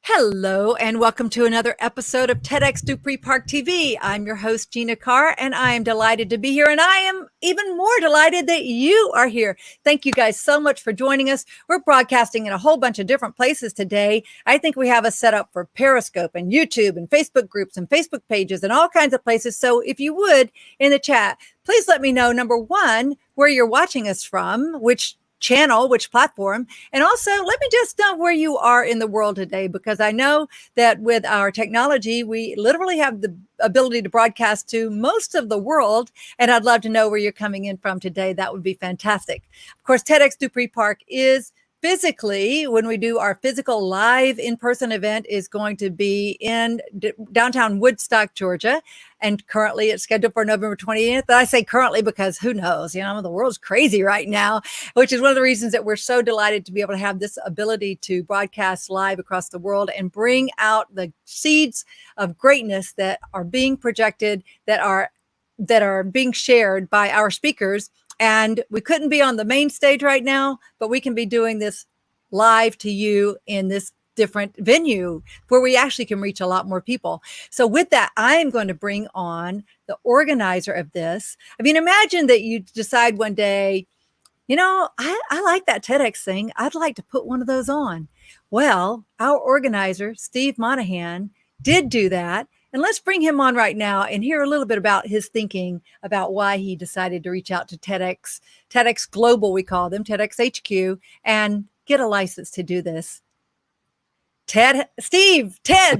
Hello, and welcome to another episode of TEDxDupreePark TV. I'm your host, Gina Carr, and I am delighted to be here, and I am even more delighted that you are here. Thank you guys so much for joining us. We're broadcasting in a whole bunch of different places today. I think we have a setup for Periscope and YouTube and Facebook groups and Facebook pages and all kinds of places. So if you would, in the chat, please let me know, number one, where you're watching us from, which channel, which platform, and also let me just know where you are in the world today, because I know that with our technology, we literally have the ability to broadcast to most of the world, and I'd love to know where you're coming in from today. That would be fantastic. Of course, TEDxDupreePark is physically, when we do our physical live in-person event, is going to be in downtown Woodstock, Georgia. And currently it's scheduled for November 20th. I say currently because who knows, the world's crazy right now, which is one of the reasons that we're so delighted to be able to have this ability to broadcast live across the world and bring out the seeds of greatness that are being projected, that are being shared by our speakers. And we couldn't be on the main stage right now, but we can be doing this live to you in this different venue where we actually can reach a lot more people. So with that, I am going to bring on the organizer of this. I mean, imagine that you decide one day, I like that TEDx thing. I'd like to put one of those on. Well, our organizer, Steve Monahan, did do that. And let's bring him on right now and hear a little bit about his thinking about why he decided to reach out to TEDx Global, we call them, TEDx HQ, and get a license to do this. Steve, you're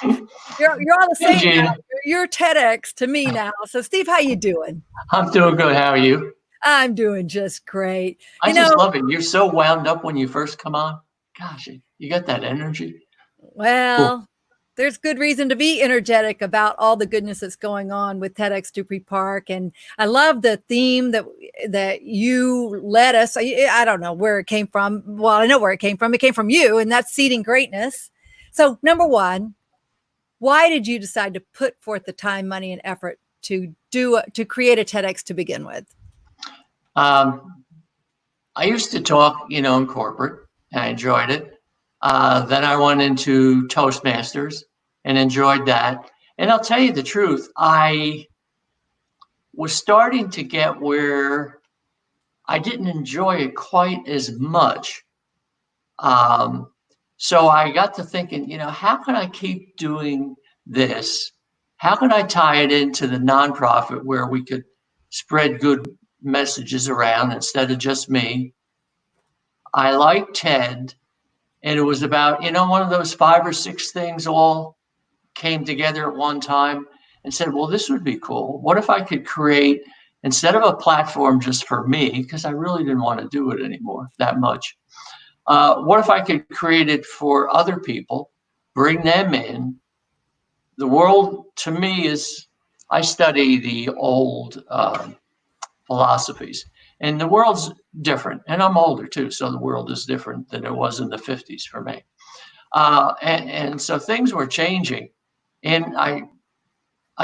all the same. Hey, now. You're TEDx to me now. So Steve, how you doing? I'm doing good. How are you? I'm doing just great. I just love it. You're so wound up when you first come on. Gosh, you got that energy. Well, cool. There's good reason to be energetic about all the goodness that's going on with TEDxDupreePark. And I love the theme that you led us. I don't know where it came from. Well, I know where it came from. It came from you, and that's seeding greatness. So number one, why did you decide to put forth the time, money, and effort to create a TEDx to begin with? I used to talk, in corporate, and I enjoyed it. Then I went into Toastmasters and enjoyed that. And I'll tell you the truth, I was starting to get where I didn't enjoy it quite as much. So I got to thinking, how can I keep doing this? How can I tie it into the nonprofit where we could spread good messages around instead of just me? I like TED, and it was about, one of those 5 or 6 things all came together at one time and said, well, this would be cool. What if I could create, instead of a platform just for me, because I really didn't want to do it anymore that much. What if I could create it for other people, bring them in? The world to me is, I study the old philosophies, and the world's different, and I'm older too, so the world is different than it was in the 50s for me. And so things were changing, and I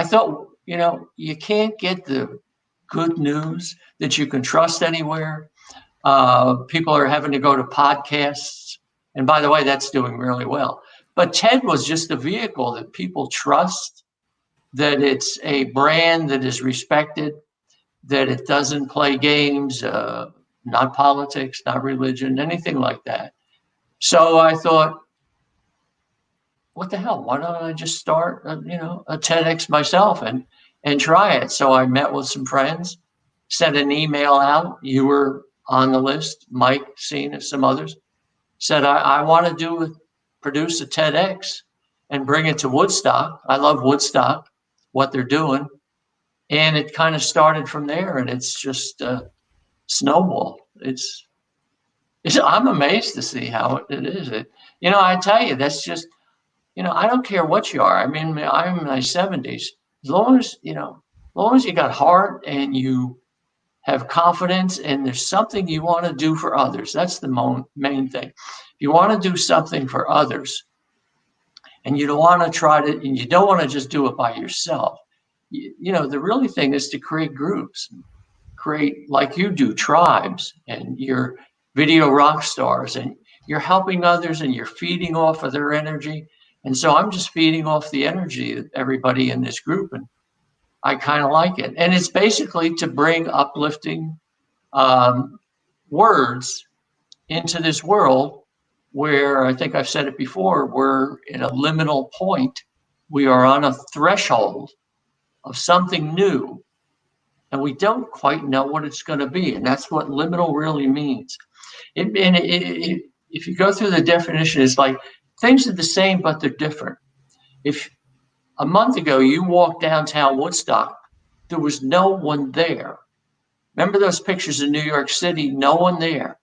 thought, you can't get the good news that you can trust anywhere. People are having to go to podcasts, and by the way, that's doing really well. But TED was just a vehicle that people trust, that it's a brand that is respected, that it doesn't play games, not politics, not religion, anything like that. So I thought, what the hell? Why don't I just start, a TEDx myself and try it? So I met with some friends, sent an email out. You were on the list, Mike, Sena, some others. Said, I want to produce a TEDx and bring it to Woodstock. I love Woodstock, what they're doing. And it kind of started from there, and it's just snowball. I'm amazed to see how it is. I tell you, that's just, I don't care what you are. I mean, I'm in my 70s. As long as you got heart and you have confidence and there's something you want to do for others, that's the main thing. If you want to do something for others and you don't want to just do it by yourself, the really thing is to create groups, create, like you do, tribes, and your video rock stars, and you're helping others and you're feeding off of their energy. And so I'm just feeding off the energy of everybody in this group. And I kind of like it. And it's basically to bring uplifting words into this world where, I think I've said it before, we're in a liminal point. We are on a threshold of something new, and we don't quite know what it's going to be. And that's what liminal really means. If you go through the definition, it's like things are the same, but they're different. If a month ago you walked downtown Woodstock, there was no one there. Remember those pictures in New York City? No one there.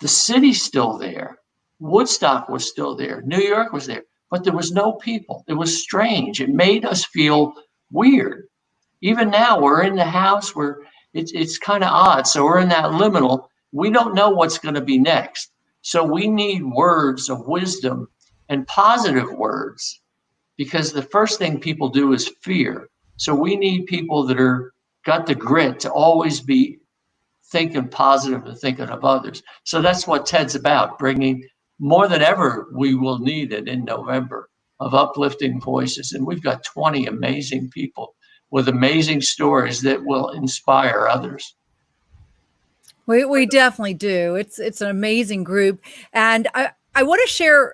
The city's still there. Woodstock was still there. New York was there, but there was no people. It was strange. It made us feel weird. Even now, we're in the house where it's kind of odd. So we're in that liminal. We don't know what's going to be next. So we need words of wisdom and positive words, because the first thing people do is fear. So we need people that are got the grit to always be thinking positive and thinking of others. So that's what TED's about, bringing more than ever, we will need it in November, of uplifting voices. And we've got 20 amazing people with amazing stories that will inspire others. We definitely do. It's an amazing group. And I want to share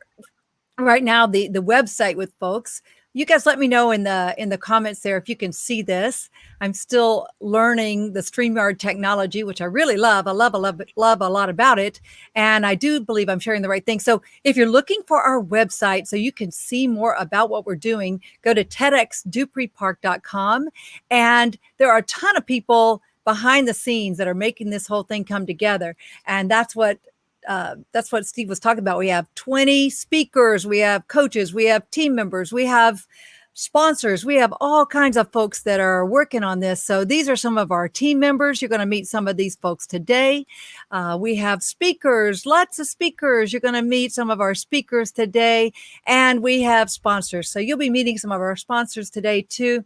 right now the website with folks. You guys let me know in the comments there if you can see this. I'm still learning the StreamYard technology, which I really love. I love a lot about it. And I do believe I'm sharing the right thing. So if you're looking for our website so you can see more about what we're doing, go to TEDxDupreePark.com. And there are a ton of people behind the scenes that are making this whole thing come together. And that's what Steve was talking about. We have 20 speakers, we have coaches, we have team members, we have sponsors, we have all kinds of folks that are working on this. So these are some of our team members. You're going to meet some of these folks today. We have speakers, lots of speakers. You're going to meet some of our speakers today, and we have sponsors. So you'll be meeting some of our sponsors today too.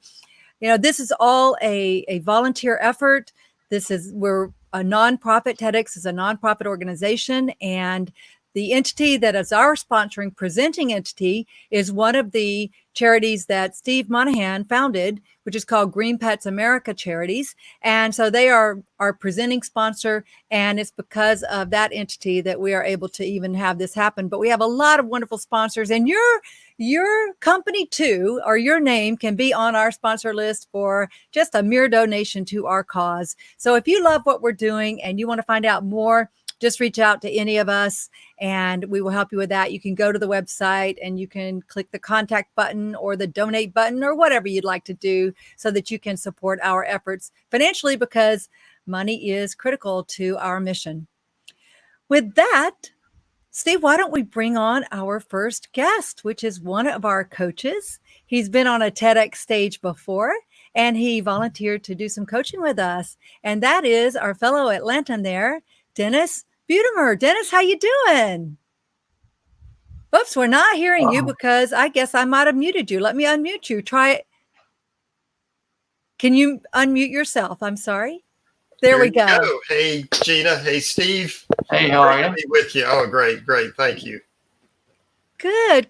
You know, this is all a volunteer effort. We're a nonprofit. TEDx is a nonprofit organization, and the entity that is our sponsoring presenting entity is one of the charities that Steve Monahan founded, which is called Green Pets America Charities. And so they are our presenting sponsor, and it's because of that entity that we are able to even have this happen. But we have a lot of wonderful sponsors, and your company too, or your name can be on our sponsor list for just a mere donation to our cause. So if you love what we're doing and you want to find out more, just reach out to any of us and we will help you with that. You can go to the website and you can click the contact button or the donate button or whatever you'd like to do so that you can support our efforts financially, because money is critical to our mission. With that, Steve, why don't we bring on our first guest, which is one of our coaches. He's been on a TEDx stage before, and he volunteered to do some coaching with us. And that is our fellow Atlantan there, Dennis Buttimer. Dennis, how you doing? Oops, we're not hearing you because I guess I might have muted you. Let me unmute you. Try it. Can you unmute yourself? I'm sorry. There we go. Hey, Gina. Hey, Steve. Hey, how are you? Great to be with you. Oh, great. Thank you. Good.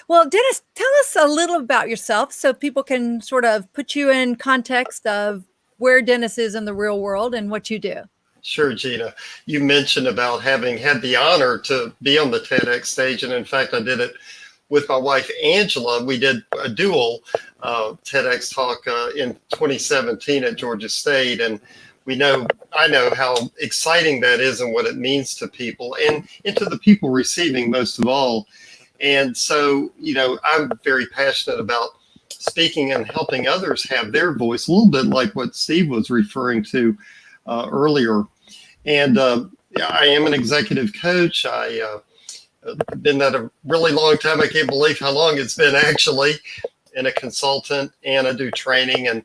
Well, Dennis, tell us a little about yourself so people can sort of put you in context of where Dennis is in the real world and what you do. Sure, Gina. You mentioned about having had the honor to be on the TEDx stage. And in fact, I did it with my wife, Angela. We did a dual TEDx talk in 2017 at Georgia State. And I know how exciting that is and what it means to people and to the people receiving most of all. And so, I'm very passionate about speaking and helping others have their voice, a little bit like what Steve was referring to earlier. And I am an executive coach. I've been that a really long time. I can't believe how long it's been actually, and a consultant, and I do training. And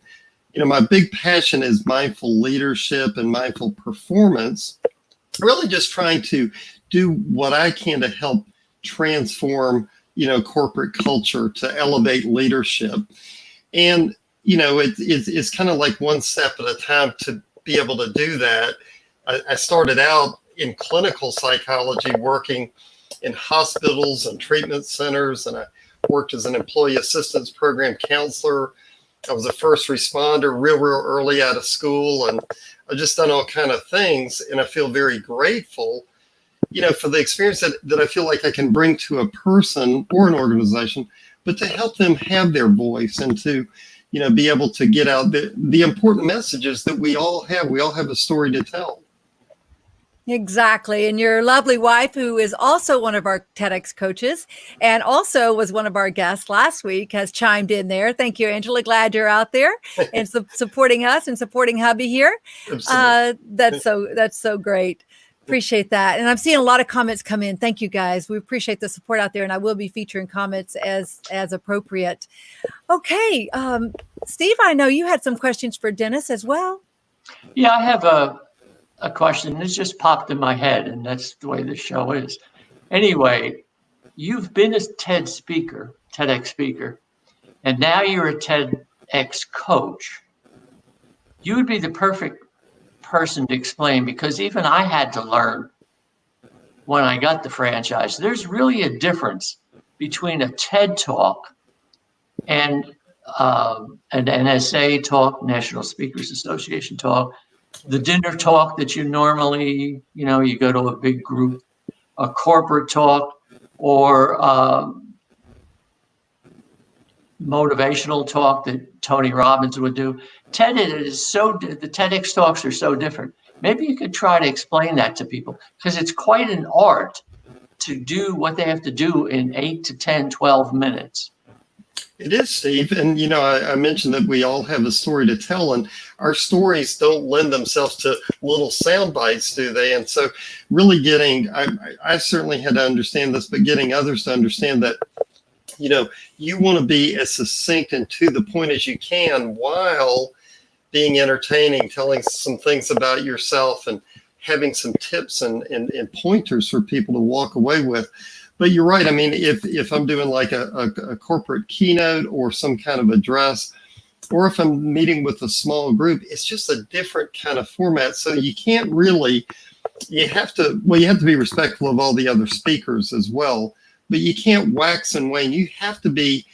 my big passion is mindful leadership and mindful performance, really just trying to do what I can to help transform, corporate culture, to elevate leadership. And, it's kind of like one step at a time to be able to do that. I started out in clinical psychology working in hospitals and treatment centers, and I worked as an employee assistance program counselor. I was a first responder real early out of school, and I've just done all kind of things, and I feel very grateful, for the experience that I feel like I can bring to a person or an organization, but to help them have their voice and to, be able to get out the important messages that we all have. We all have a story to tell. Exactly. And your lovely wife, who is also one of our TEDx coaches and also was one of our guests last week, has chimed in there. Thank you, Angela. Glad you're out there and supporting us and supporting hubby here. That's so great. Appreciate that. And I'm seeing a lot of comments come in. Thank you, guys. We appreciate the support out there, and I will be featuring comments as appropriate. Okay. Steve, I know you had some questions for Dennis as well. Yeah, I have a question. It's just popped in my head, and that's the way this show is. Anyway, you've been a TEDx speaker, and now you're a TEDx coach. You would be the perfect person to explain, because even I had to learn when I got the franchise. There's really a difference between a TED Talk and an NSA talk, National Speakers Association talk, the dinner talk that you normally, you go to a big group, a corporate talk, or motivational talk that Tony Robbins would do. The TEDx talks are so different. Maybe you could try to explain that to people, because it's quite an art to do what they have to do in 8 to 10, 12 minutes. It is, Steve. And, I mentioned that we all have a story to tell, and our stories don't lend themselves to little sound bites, do they? And so really I certainly had to understand this, but getting others to understand that, you want to be as succinct and to the point as you can while being entertaining, telling some things about yourself and having some tips and pointers for people to walk away with. But you're right. I mean, if I'm doing like a corporate keynote or some kind of address, or if I'm meeting with a small group, it's just a different kind of format. So you can't really, you have to be respectful of all the other speakers as well, but you can't wax and wane. You have to be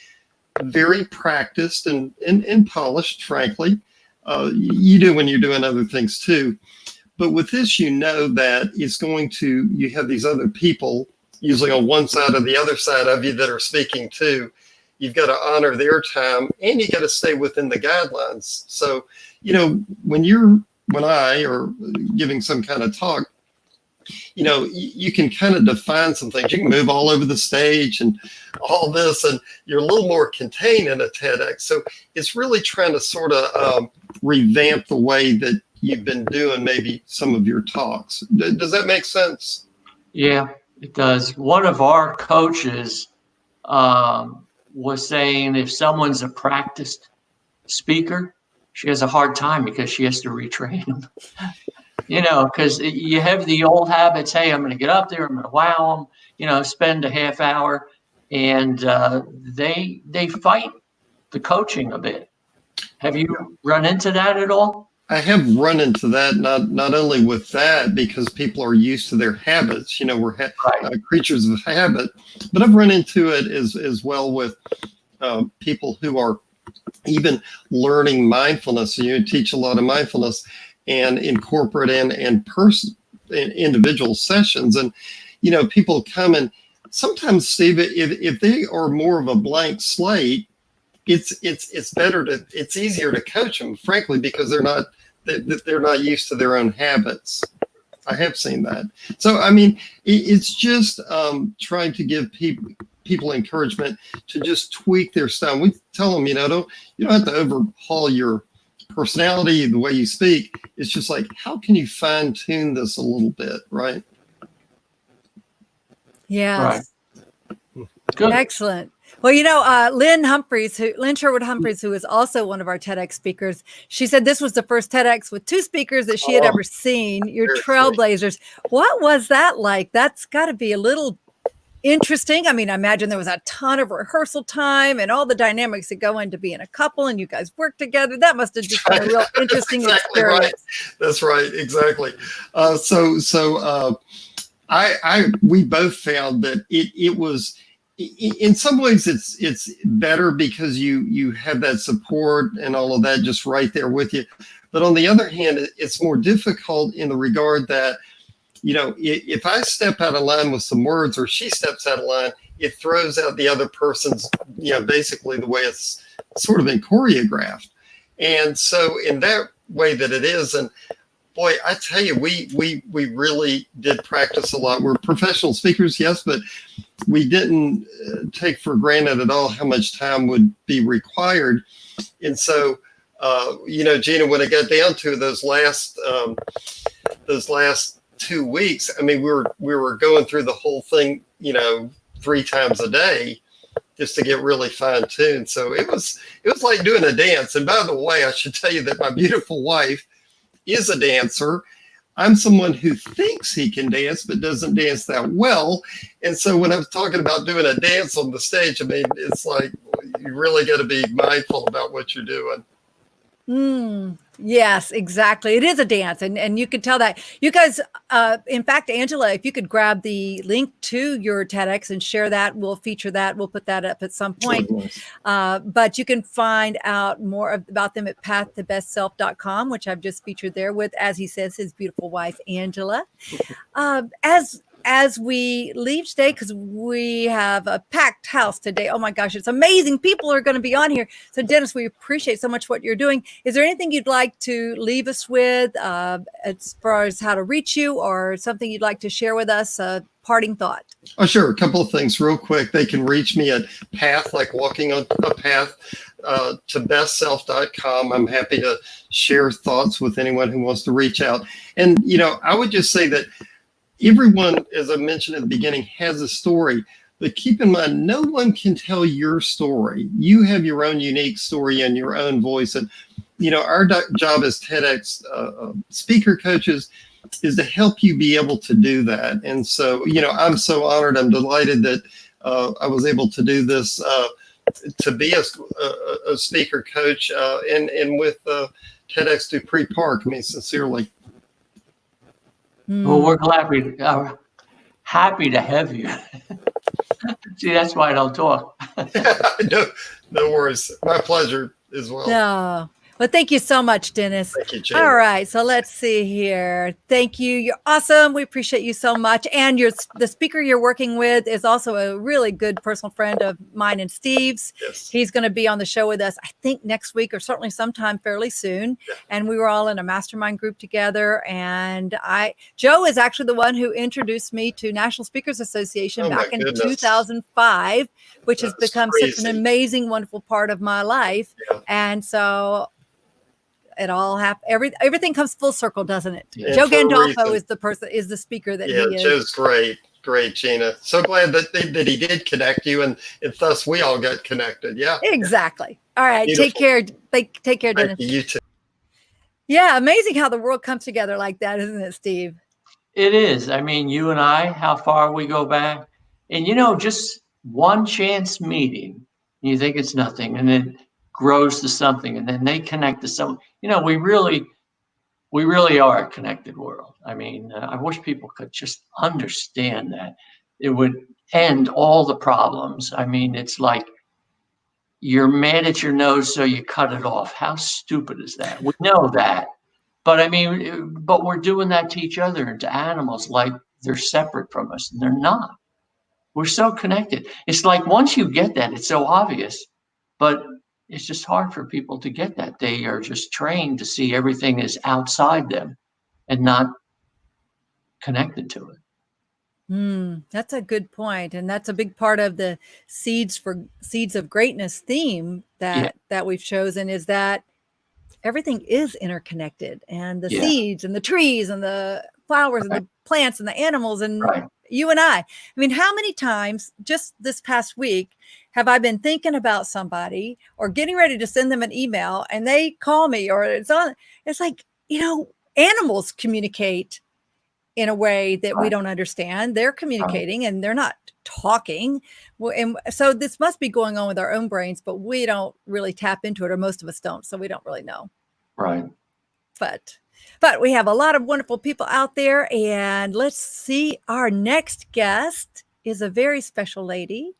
very practiced and polished, frankly. You do when you're doing other things too. But with this, that it's you have these other people, usually on one side or the other side of you, that are speaking too. You've got to honor their time, and you got to stay within the guidelines. So, when I are giving some kind of talk, you can kind of define some things. You can move all over the stage and all this, and you're a little more contained in a TEDx. So it's really trying to sort of revamp the way that you've been doing maybe some of your talks. Does that make sense? Yeah, it does. One of our coaches was saying if someone's a practiced speaker, she has a hard time because she has to retrain them. Because you have the old habits. Hey, I'm going to get up there, I'm going to wow them, spend a half hour, and they fight the coaching a bit. Have you run into that at all? I have run into that, not only with that, because people are used to their habits. We're creatures of habit, but I've run into it as well with people who are even learning mindfulness. Teach a lot of mindfulness, and in corporate and individual sessions. And, people come, and sometimes, Steve, if they are more of a blank slate, it's easier to coach them, frankly, because they're not used to their own habits. I have seen that. So, I mean, it's just trying to give people encouragement to just tweak their style. We tell them, you don't have to overhaul your personality, the way you speak. It's just like, how can you fine tune this a little bit, right? Yeah. Right. Good. Excellent. Well, Lynn Sherwood Humphreys, who is also one of our TEDx speakers, she said this was the first TEDx with 2 speakers that she had ever seen. You're trailblazers. What was that like? That's got to be a little interesting. I mean, I imagine there was a ton of rehearsal time and all the dynamics that go into being a couple, and you guys work together. That must have just been a real interesting experience. Right. That's right. Exactly. So we both found that it was, in some ways it's better because you have that support and all of that just right there with you. But on the other hand, it's more difficult in the regard that, if I step out of line with some words or she steps out of line, it throws out the other person's, basically the way it's sort of been choreographed. And so in that way that it is, and boy, I tell you, we really did practice a lot. We're professional speakers, yes, but we didn't take for granted at all how much time would be required. And so, Gina, when it got down to those last 2 weeks, I mean, we were going through the whole thing, 3 times a day just to get really fine tuned. So it was like doing a dance. And by the way, I should tell you that my beautiful wife is a dancer. I'm someone who thinks he can dance, but doesn't dance that well. And so when I was talking about doing a dance on the stage, I mean, it's like, you really got to be mindful about what you're doing. Yes, exactly. It is a dance. And you can tell that. You guys, in fact, Angela, if you could grab the link to your TEDx and share that, we'll feature that. We'll put that up at some point. But you can find out more about them at pathtobestself.com, which I've just featured there with, as he says, his beautiful wife, Angela. As we leave today, because we have a packed house today. Oh my gosh, it's amazing. People are going to be on here. So Dennis, we appreciate so much what you're doing. Is there anything you'd like to leave us with as far as how to reach you, or something you'd like to share with us? A parting thought. Oh, sure. A couple of things real quick. They can reach me at path, like walking on a path, to bestself.com. I'm happy to share thoughts with anyone who wants to reach out. And, I would just say that everyone, as I mentioned at the beginning, has a story, but keep in mind, no one can tell your story. You have your own unique story and your own voice. And, our job as TEDx speaker coaches is to help you be able to do that. And so, I'm so honored. I'm delighted that I was able to do this, to be a speaker coach and with TEDxDupreePark. I mean, sincerely. Well, we're happy to have you. See, that's why I don't talk. No worries. My pleasure as well. No. Well, thank you so much, Dennis. Thank you, Gina. All right. So let's see here. Thank you. You're awesome. We appreciate you so much. And the speaker you're working with is also a really good personal friend of mine and Steve's. Yes. He's going to be on the show with us, I think next week or certainly sometime fairly soon. Yeah. And we were all in a mastermind group together. And Joe is actually the one who introduced me to National Speakers Association back in 2005, which has become such an amazing, wonderful part of my life. Yeah. And so it all everything comes full circle, doesn't it? Yeah, Joe Gandolfo is the speaker that he is. Joe's great, Gina. So glad that he did connect you, and thus we all got connected. Yeah, exactly. All right, beautiful. Take care. Take care, Dennis. You too. Yeah, amazing how the world comes together like that, isn't it, Steve? It is. I mean, you and I, how far we go back, and just one chance meeting, you think it's nothing, and it grows to something, and then they connect to something. We really are a connected world. I mean, I wish people could just understand that. It would end all the problems. I mean, it's like you're mad at your nose, so you cut it off. How stupid is that? We know that. But I mean, but we're doing that to each other and to animals like they're separate from us, and they're not. We're so connected. It's like once you get that, it's so obvious, but it's just hard for people to get that. They are just trained to see everything is outside them and not connected to it. That's a good point. And that's a big part of the Seeds of Greatness theme that we've chosen, is that everything is interconnected, and the seeds and the trees and the flowers and the plants and the animals and you and I mean, how many times just this past week have I been thinking about somebody or getting ready to send them an email, and they call me, or it's like, animals communicate in a way that we don't understand. They're communicating and they're not talking. Well, and so this must be going on with our own brains, but we don't really tap into it, or most of us don't. So we don't really know. Right. But But we have a lot of wonderful people out there, and let's see. Our next guest is a very special lady.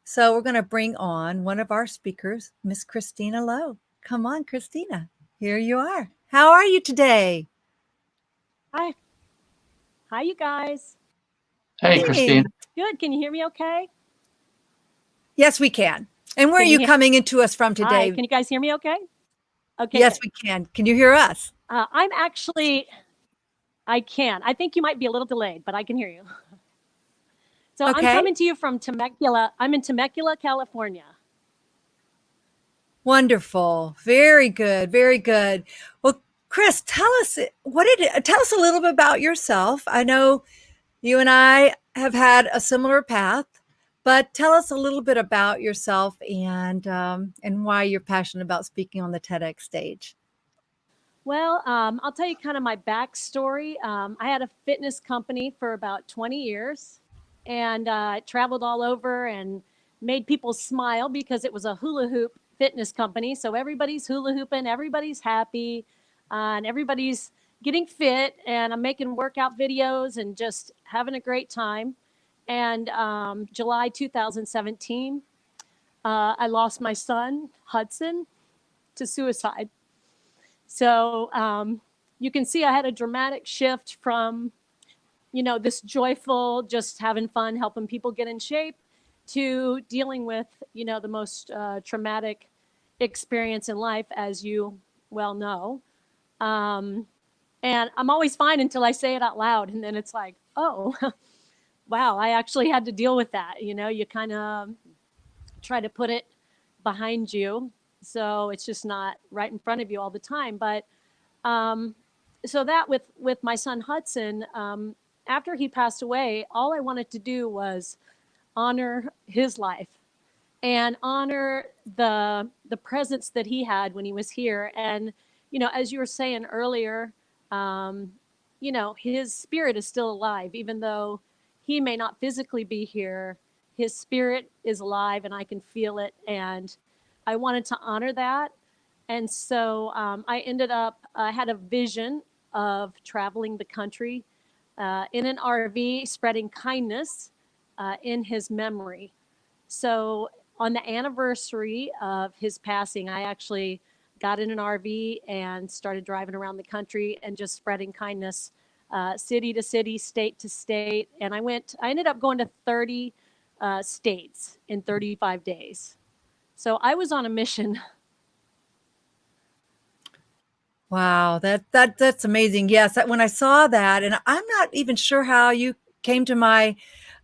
So we're going to bring on one of our speakers, Miss Christina Lowe. Come on, Christina. Here you are. How are you today? Hi. Hi, you guys. Hey, Christina. Good. Can you hear me okay? Yes, we can. And where are you coming into us from today? Hi. Can you guys hear me okay? Okay. Yes, we can. Can you hear us? I can. I think you might be a little delayed, but I can hear you. So Okay. I'm coming to you from Temecula. I'm in Temecula, California. Wonderful. Very good. Very good. Well, Chris, tell us tell us a little bit about yourself. I know you and I have had a similar path, but tell us a little bit about yourself and why you're passionate about speaking on the TEDx stage. Well, I'll tell you kind of my backstory. I had a fitness company for about 20 years and traveled all over and made people smile because it was a hula hoop fitness company. So everybody's hula hooping, everybody's happy, and everybody's getting fit. And I'm making workout videos and just having a great time. And July 2017, I lost my son, Hudson, to suicide. So you can see I had a dramatic shift from, this joyful, just having fun, helping people get in shape, to dealing with, the most traumatic experience in life, as you well know. And I'm always fine until I say it out loud. And then it's like, oh, wow, I actually had to deal with that. You kind of try to put it behind you, so it's just not right in front of you all the time. But so that with my son Hudson, after he passed away, all I wanted to do was honor his life and honor the presence that he had when he was here. And as you were saying earlier, his spirit is still alive, even though he may not physically be here. His spirit is alive, and I can feel it. And I wanted to honor that. And so I ended up, I had a vision of traveling the country in an RV, spreading kindness in his memory. So on the anniversary of his passing, I actually got in an RV and started driving around the country and just spreading kindness, city to city, state to state. And I ended up going to 30 states in 35 days. So I was on a mission. Wow, that's amazing. Yes, when I saw that, and I'm not even sure how you came to my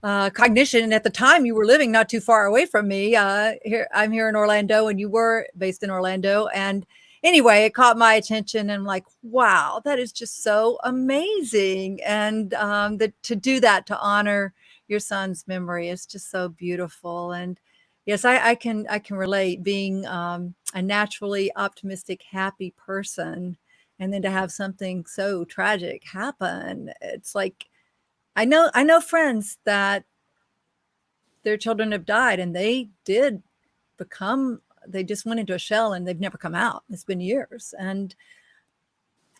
cognition. At the time, you were living not too far away from me. I'm here in Orlando, and you were based in Orlando. And anyway, it caught my attention, and I'm like, wow, that is just so amazing. And to do that, to honor your son's memory, is just so beautiful. And yes, I can relate, being a naturally optimistic, happy person, and then to have something so tragic happen. It's like, I know friends that their children have died, and they just went into a shell and they've never come out. It's been years. And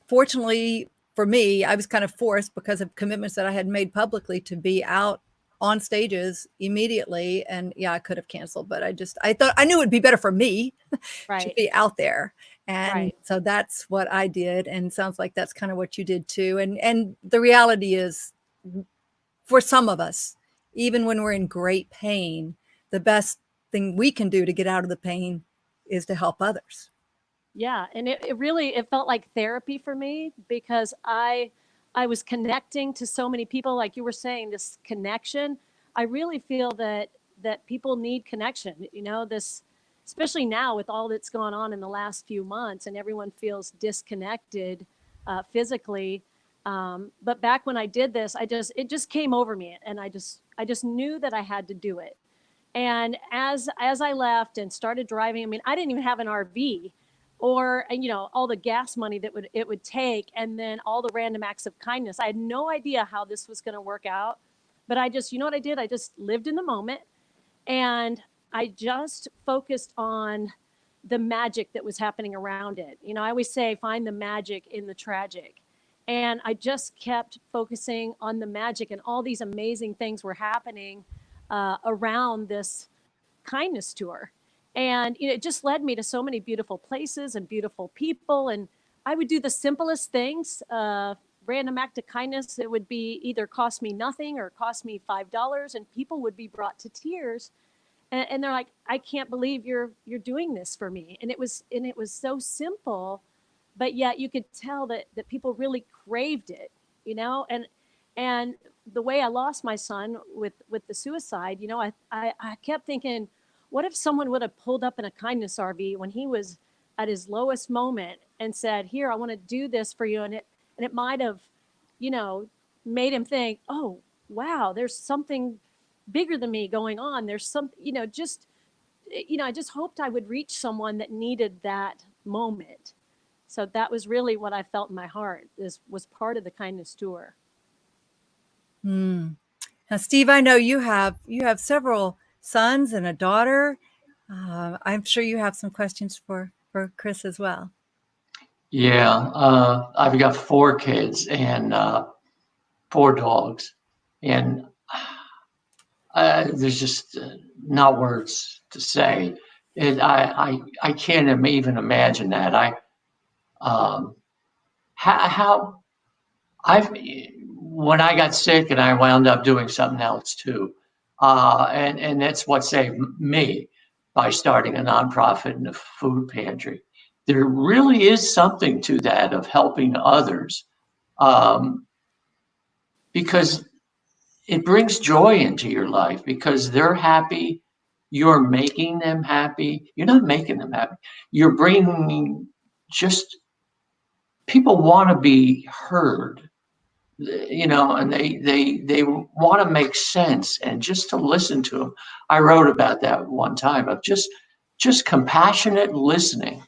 fortunately for me, I was kind of forced, because of commitments that I had made publicly, to be out on stages immediately. And yeah, I could have canceled, but I knew it'd be better for me to be out there. And so that's what I did. And it sounds like that's kind of what you did too. And the reality is, for some of us, even when we're in great pain, the best thing we can do to get out of the pain is to help others. Yeah. And it felt like therapy for me, because I was connecting to so many people. Like you were saying, this connection, I really feel that people need connection, especially now with all that's gone on in the last few months, and everyone feels disconnected physically. But back when I did this, it just came over me, and I just knew that I had to do it. And as I left and started driving, I mean, I didn't even have an RV, or, all the gas money that it would take, and then all the random acts of kindness. I had no idea how this was going to work out, but I just, what I did? I just lived in the moment, and I just focused on, the magic that was happening around it. You know, I always say, find the magic in the tragic. And I just kept focusing on the magic, and all these amazing things were happening around this kindness tour. And you know, it just led me to so many beautiful places and beautiful people. And I would do the simplest things, random act of kindness. It would be either cost me nothing or cost me $5, and people would be brought to tears. And they're like, I can't believe you're doing this for me. And it was so simple, but yet you could tell that people really craved it, you know. And the way I lost my son with the suicide, you know, I kept thinking, what if someone would have pulled up in a kindness RV when he was at his lowest moment and said, here, I want to do this for you. And it might have, you know, made him think, oh, wow, there's something bigger than me going on. There's some, you know, just, you know, I just hoped I would reach someone that needed that moment. So that was really what I felt in my heart, was part of the kindness tour. Now, Steve, I know you have several sons and a daughter. I'm sure you have some questions for Chris as well. Yeah, I've got 4 kids and 4 dogs, and there's just not words to say. I can't even imagine that. When I got sick, and I wound up doing something else too, and that's what saved me, by starting a nonprofit and a food pantry. There really is something to that, of helping others, because it brings joy into your life, because they're happy. You're making them happy. You're not making them happy. You're bringing, just, people want to be heard, you know, and they want to make sense, and just to listen to them. I wrote about that one time, of just compassionate listening.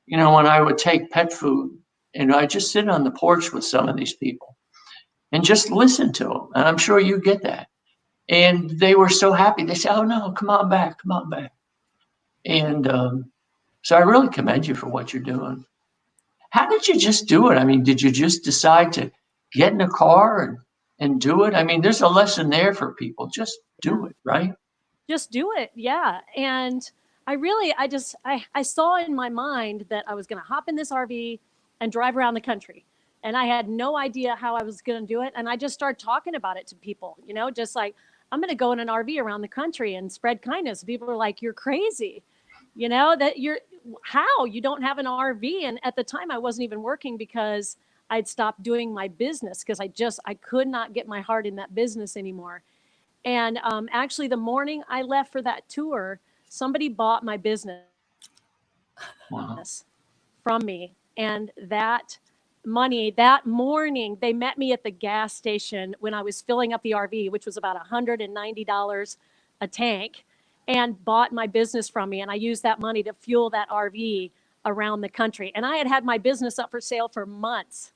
You know, when I would take pet food, and I just sit on the porch with some of these people and just listen to them. And I'm sure you get that. And they were so happy. They said, oh no, come on back. And so I really commend you for what you're doing. How did you just do it? I mean, did you just decide to get in a car and do it? I mean, there's a lesson there for people. Just do it, right? Just do it. Yeah. And I saw in my mind that I was going to hop in this RV and drive around the country. And I had no idea how I was going to do it. And I just started talking about it to people, you know, just like, I'm going to go in an RV around the country and spread kindness. People are like, you're crazy, you know, how you don't have an RV. And at the time I wasn't even working, because I'd stopped doing my business, because I could not get my heart in that business anymore. And actually, the morning I left for that tour, somebody bought my business from me. And that money, that morning, they met me at the gas station when I was filling up the RV, which was about $190 a tank, and bought my business from me. And I used that money to fuel that RV around the country. And I had my business up for sale for months.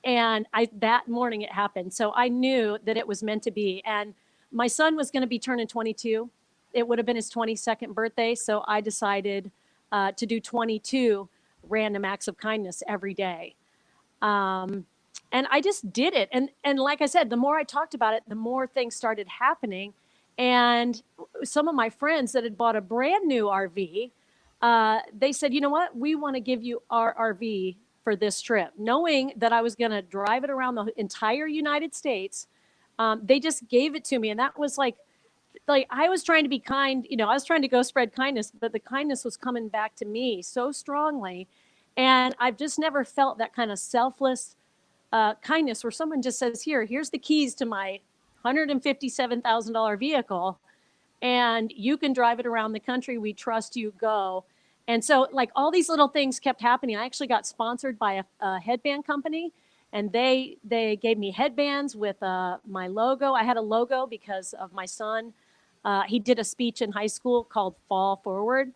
And that morning it happened. So I knew that it was meant to be. And my son was going to be turning 22. It would have been his 22nd birthday. So I decided to do 22 random acts of kindness every day. And I just did it. And like I said, the more I talked about it, the more things started happening. And some of my friends that had bought a brand new RV, they said, you know what, we want to give you our RV for this trip, knowing that I was going to drive it around the entire United States. They just gave it to me. And that was like I was trying to be kind, you know, I was trying to go spread kindness, but the kindness was coming back to me so strongly. And I've just never felt that kind of selfless kindness where someone just says, here's the keys to my $157,000 vehicle, and you can drive it around the country. We trust you, go. And so like all these little things kept happening. I actually got sponsored by a headband company, and they gave me headbands with my logo. I had a logo because of my son. He did a speech in high school called Fall Forward.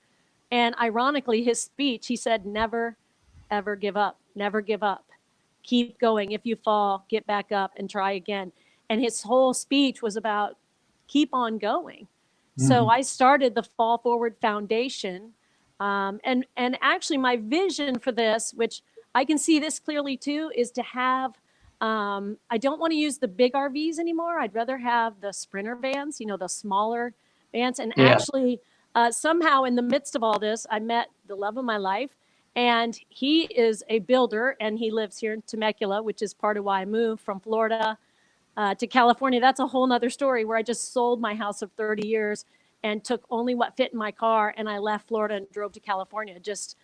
And ironically, his speech, he said, never, ever give up. Never give up. Keep going. If you fall, get back up and try again. And his whole speech was about keep on going. Mm-hmm. So I started the Fall Forward Foundation And actually my vision for this, which I can see this clearly too, is to have, I don't want to use the big RVs anymore. I'd rather have the Sprinter vans, the smaller vans. And Yeah. actually, somehow in the midst of all this, I met the love of my life, and he is a builder, and he lives here in Temecula, which is part of why I moved from Florida to California. That's a whole nother story, where I just sold my house of 30 years and took only what fit in my car. And I left Florida and drove to California, just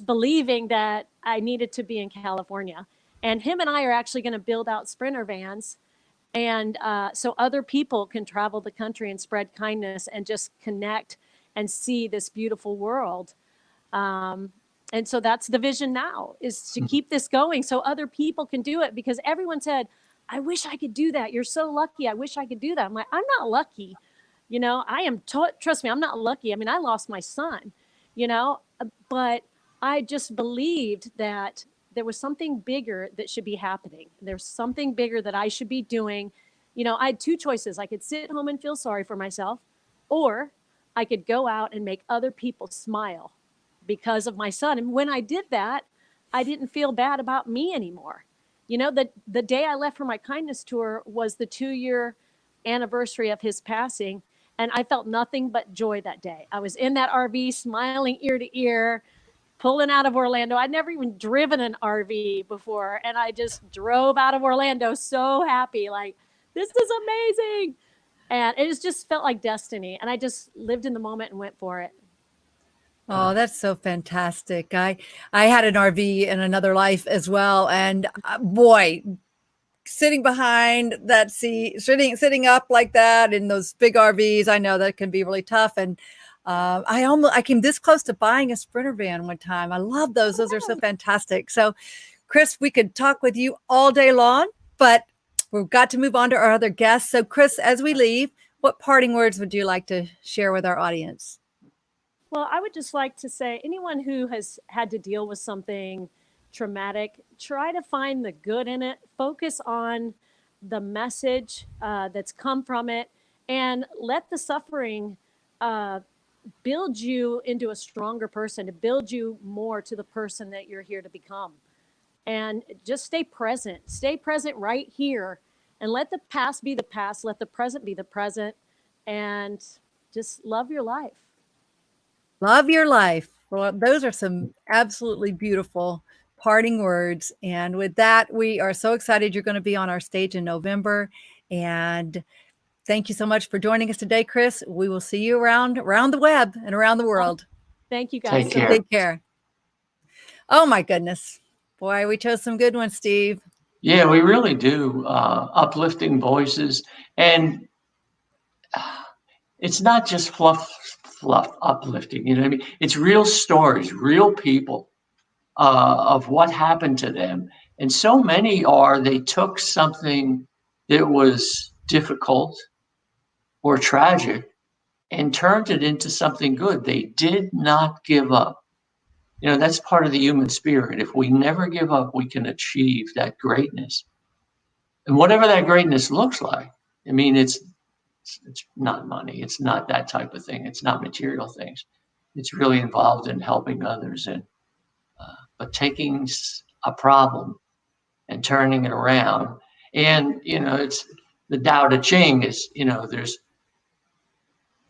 believing that I needed to be in California. And him and I are actually going to build out Sprinter vans. And so other people can travel the country and spread kindness and just connect and see this beautiful world. And so that's the vision now, is to keep this going so other people can do it, because everyone said, I wish I could do that. You're so lucky. I wish I could do that. I'm like, I'm not lucky. I am, trust me, I'm not lucky. I mean, I lost my son, but I just believed that there was something bigger that should be happening. There's something bigger that I should be doing. I had two choices. I could sit home and feel sorry for myself, or I could go out and make other people smile because of my son. And when I did that, I didn't feel bad about me anymore. The day I left for my kindness tour was the 2-year anniversary of his passing. And I felt nothing but joy that day. I was in that RV smiling ear to ear, pulling out of Orlando. I'd never even driven an RV before. And I just drove out of Orlando so happy, like, this is amazing. And it just felt like destiny. And I just lived in the moment and went for it. Oh, that's so fantastic. I had an RV in another life as well. And boy, sitting behind that seat, sitting up like that in those big RVs, I know that can be really tough. And I came this close to buying a Sprinter van one time. I love those. Those are so fantastic. So, Chris, we could talk with you all day long, but we've got to move on to our other guests. So, Chris, as we leave, what parting words would you like to share with our audience? Well, I would just like to say, anyone who has had to deal with something traumatic, try to find the good in it, focus on the message that's come from it, and let the suffering build you into a stronger person, to build you more to the person that you're here to become. And just stay present right here, and let the past be the past, let the present be the present, and just love your life. Love your life. Well, those are some absolutely beautiful parting words. And with that, we are so excited you're going to be on our stage in November. And thank you so much for joining us today, Chris. We will see you around the web and around the world. Thank you, guys. Take care. Take care. Oh, my goodness. Boy, we chose some good ones, Steve. Yeah, we really do. Uplifting voices. And it's not just fluff uplifting. You know what I mean? It's real stories, real people of what happened to them. And so many they took something that was difficult or tragic and turned it into something good. They did not give up. That's part of the human spirit. If we never give up, we can achieve that greatness. And whatever that greatness looks like, I mean, it's not money. It's not that type of thing. It's not material things. It's really involved in helping others. And but taking a problem and turning it around. And it's the Tao Te Ching is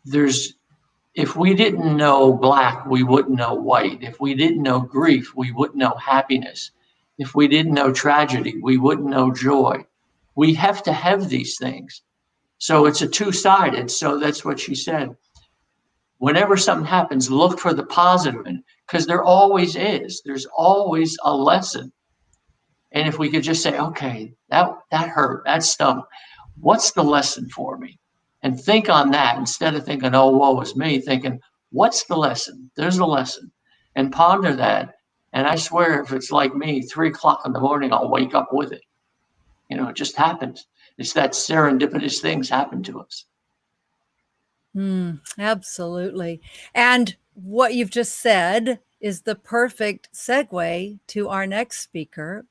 there's if we didn't know black, we wouldn't know white. If we didn't know grief, we wouldn't know happiness. If we didn't know tragedy, we wouldn't know joy. We have to have these things. So it's a two-sided. So that's what she said. Whenever something happens, look for the positive in it, because there always is. There's always a lesson. And if we could just say, okay, that hurt, that stung. What's the lesson for me? And think on that instead of thinking, oh, woe is me, thinking, what's the lesson? There's a lesson. And ponder that. And I swear, if it's like me, 3 o'clock in the morning, I'll wake up with it. It just happens. It's that serendipitous things happen to us. Absolutely. And what you've just said is the perfect segue to our next speaker,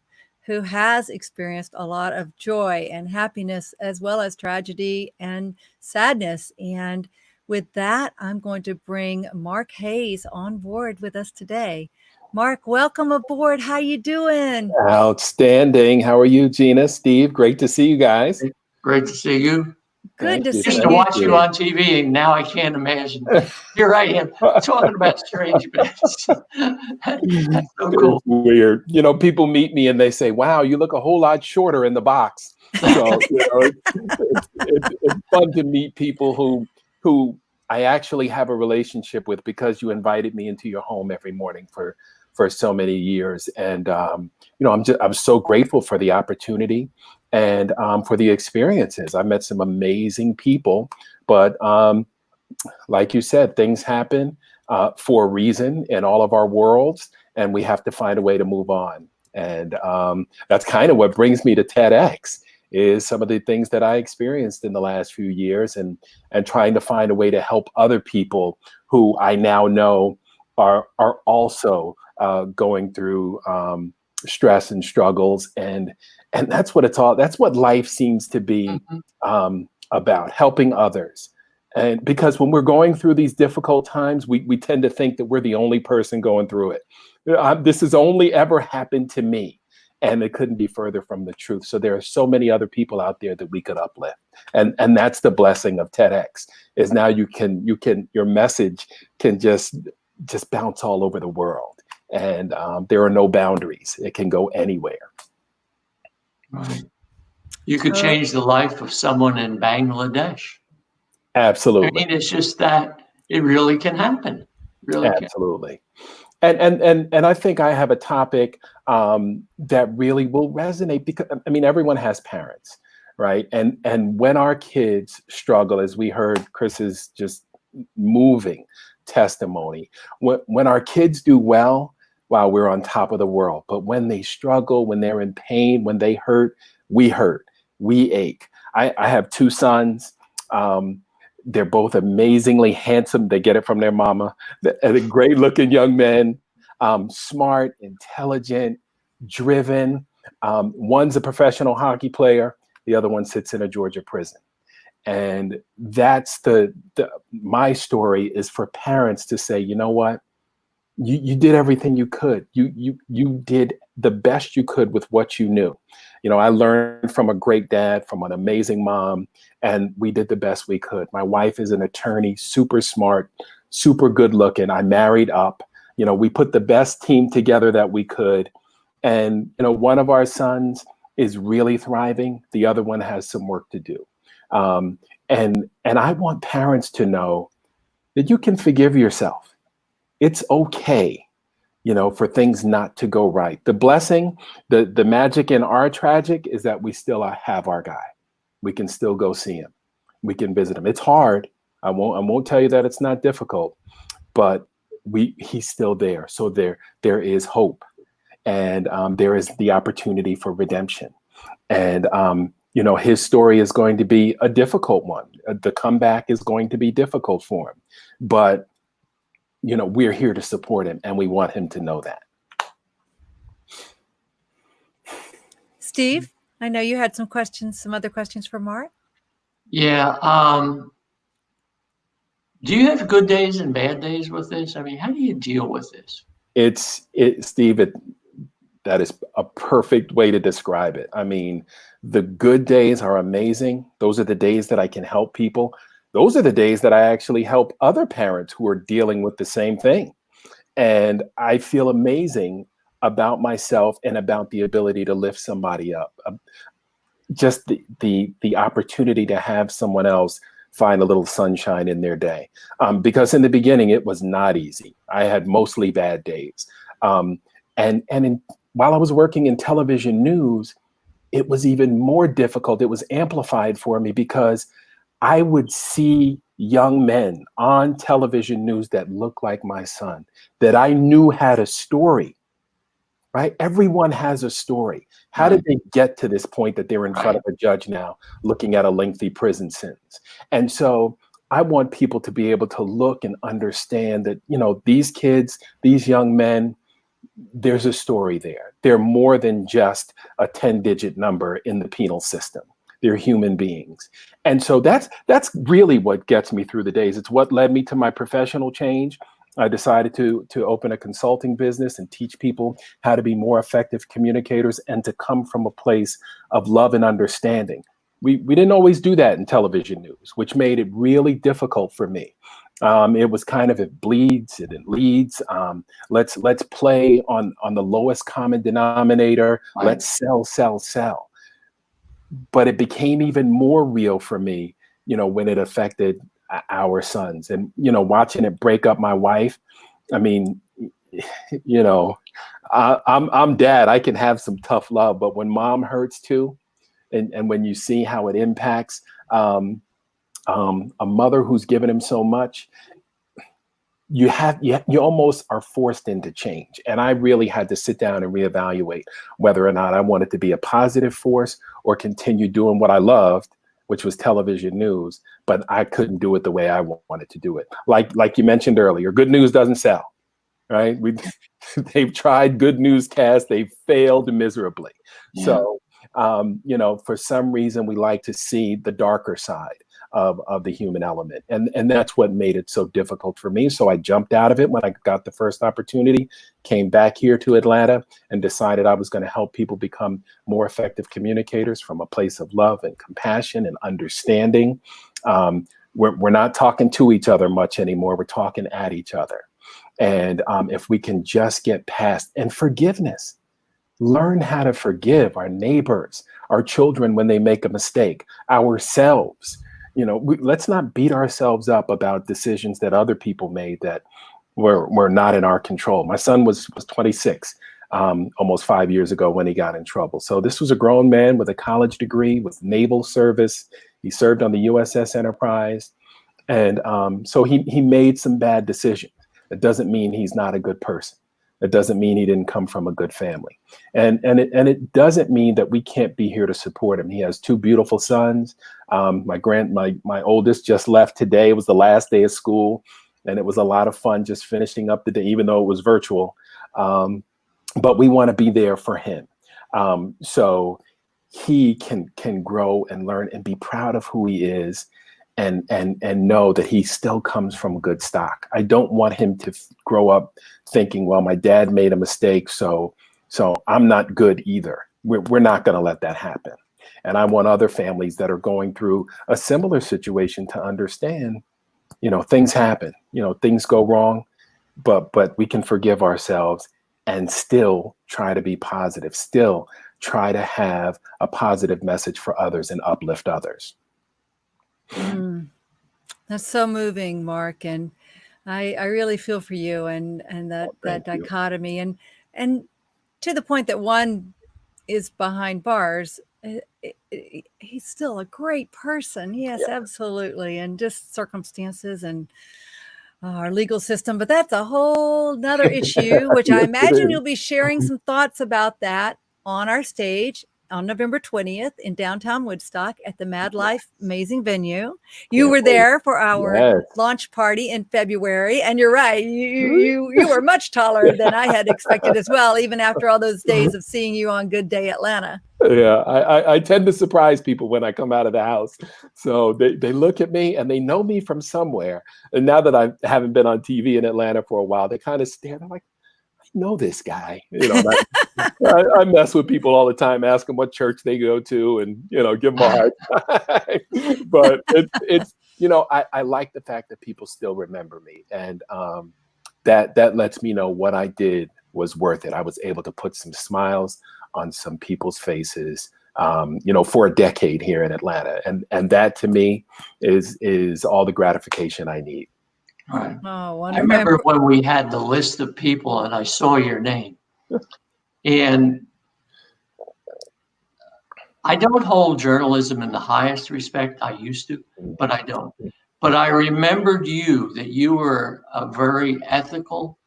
who has experienced a lot of joy and happiness, as well as tragedy and sadness. And With that, I'm going to bring Mark Hayes on board with us today. Mark, welcome aboard. How you doing? Outstanding. How are you, Gina, Steve? Great to see you guys. Great to see you. Good to see Used you. to watch you on TV, and now I can't imagine. Here I am talking about strange beds. That's so cool. It's weird. You know, people meet me and they say, wow, you look a whole lot shorter in the box. So, it's fun to meet people who I actually have a relationship with because you invited me into your home every morning for so many years. And, I'm so grateful for the opportunity and for the experiences. I met some amazing people, but like you said, things happen for a reason in all of our worlds, and we have to find a way to move on. And that's kind of what brings me to TEDx, is some of the things that I experienced in the last few years, and trying to find a way to help other people who I now know are also going through stress and struggles, and that's what that's what life seems to be about, helping others. And because when we're going through these difficult times, we tend to think that we're the only person going through it. This has only ever happened to me, and it couldn't be further from the truth. So there are so many other people out there that we could uplift, and that's the blessing of TEDx, is now your message can just bounce all over the world, and there are no boundaries. It can go anywhere. Right. You could change the life of someone in Bangladesh. Absolutely. I mean, it's just that it really can happen. Really Absolutely. And I think I have a topic that really will resonate, because I mean, everyone has parents, right? And when our kids struggle, as we heard Chris's just moving testimony, when our kids do well, wow, we're on top of the world. But when they struggle, when they're in pain, when they hurt, we ache. I have two sons. They're both amazingly handsome. They get it from their mama. They're great looking young men, smart, intelligent, driven. One's a professional hockey player. The other one sits in a Georgia prison. And that's my story, is for parents to say, you know what? You did everything you could. You did the best you could with what you knew. You know, I learned from a great dad, from an amazing mom, and we did the best we could. My wife is an attorney, super smart, super good looking. I married up. You know, we put the best team together that we could. And, you know, one of our sons is really thriving. The other one has some work to do. And I want parents to know that you can forgive yourself. It's okay, you know, for things not to go right. The blessing, the magic in our tragic is that we still have our guy. We can still go see him. We can visit him. It's hard. I won't tell you that it's not difficult, but he's still there. So there is hope, and there is the opportunity for redemption. And you know, his story is going to be a difficult one. The comeback is going to be difficult for him, but you know, we're here to support him, and we want him to know that. Steve, I know you had some other questions for Mark. Yeah. Do you have good days and bad days with this? I mean, how do you deal with this? Steve, that is a perfect way to describe it. I mean, the good days are amazing. Those are the days that I can help people. Those are the days that I actually help other parents who are dealing with the same thing. And I feel amazing about myself and about the ability to lift somebody up. Just the opportunity to have someone else find a little sunshine in their day. Because in the beginning, it was not easy. I had mostly bad days. While I was working in television news, it was even more difficult. It was amplified for me because I would see young men on television news that looked like my son, that I knew had a story, right? Everyone has a story. How did they get to this point that they're in front of a judge now, looking at a lengthy prison sentence? And so I want people to be able to look and understand that, you know, these kids, these young men, there's a story there. They're more than just a 10-digit number in the penal system. They're human beings. And so that's really what gets me through the days. It's what led me to my professional change. I decided to open a consulting business and teach people how to be more effective communicators and to come from a place of love and understanding. We didn't always do that in television news, which made it really difficult for me. It was kind of, it bleeds and it leads. Let's play on the lowest common denominator. Right. Let's sell. But it became even more real for me, when it affected our sons, and watching it break up my wife. I mean, I'm dad. I can have some tough love, but when mom hurts too, and when you see how it impacts a mother who's given him so much, you almost are forced into change. And I really had to sit down and reevaluate whether or not I wanted to be a positive force or continue doing what I loved, which was television news, but I couldn't do it the way I wanted to do it. Like you mentioned earlier, good news doesn't sell, right? They've tried good newscasts, they've failed miserably. Yeah. So, for some reason, we like to see the darker side of the human element. And that's what made it so difficult for me. So I jumped out of it when I got the first opportunity, came back here to Atlanta, and decided I was going to help people become more effective communicators from a place of love and compassion and understanding. We're not talking to each other much anymore. We're talking at each other. And if we can just get past, and forgiveness, learn how to forgive our neighbors, our children when they make a mistake, ourselves. Let's not beat ourselves up about decisions that other people made that were not in our control. My son was 26 almost 5 years ago when he got in trouble. So this was a grown man with a college degree, with naval service. He served on the USS Enterprise. And so he made some bad decisions. It doesn't mean he's not a good person. It doesn't mean he didn't come from a good family. And it doesn't mean that we can't be here to support him. He has two beautiful sons. My oldest just left today. It was the last day of school, and it was a lot of fun just finishing up the day, even though it was virtual. But we want to be there for him. So he can grow and learn and be proud of who he is, and know that he still comes from good stock. I don't want him to grow up thinking, well, my dad made a mistake, so I'm not good either. We're not going to let that happen. And I want other families that are going through a similar situation to understand, things happen, things go wrong, but we can forgive ourselves and still try to be positive, still try to have a positive message for others and uplift others. That's so moving, Mark. And I really feel for you and that dichotomy and to the point that one is behind bars. He's still a great person. Yes, absolutely. And just circumstances and our legal system, but that's a whole nother issue, which I imagine you'll be sharing some thoughts about that on our stage on November 20th in downtown Woodstock at the Mad Life Amazing Venue. You were there for our launch party in February, and you're right. You were much taller than I had expected as well, even after all those days of seeing you on Good Day Atlanta. Yeah, I tend to surprise people when I come out of the house. So they look at me and they know me from somewhere. And now that I haven't been on TV in Atlanta for a while, they kind of stare. They're like, I know this guy. I mess with people all the time, ask them what church they go to, and give them a hard time. But it's I like the fact that people still remember me, and that lets me know what I did was worth it. I was able to put some smiles on some people's faces, for a decade here in Atlanta, and that to me is all the gratification I need. Right. Oh, I remember when we had the list of people and I saw your name. And I don't hold journalism in the highest respect. I used to, but I don't. But I remembered that you were a very ethical,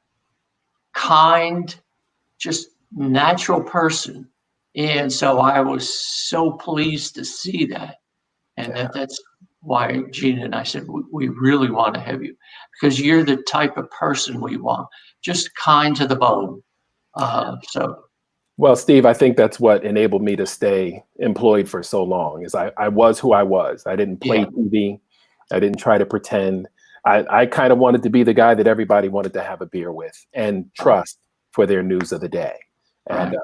kind, just natural person. And so I was so pleased to see that. And that's why Gina and I said, we really want to have you, because you're the type of person we want, just kind to the bone. So Well, Steve, I think that's what enabled me to stay employed for so long. Is I was who I was. I didn't play Yeah. TV. I didn't try to pretend. I kind of wanted to be the guy that everybody wanted to have a beer with and trust for their news of the day. And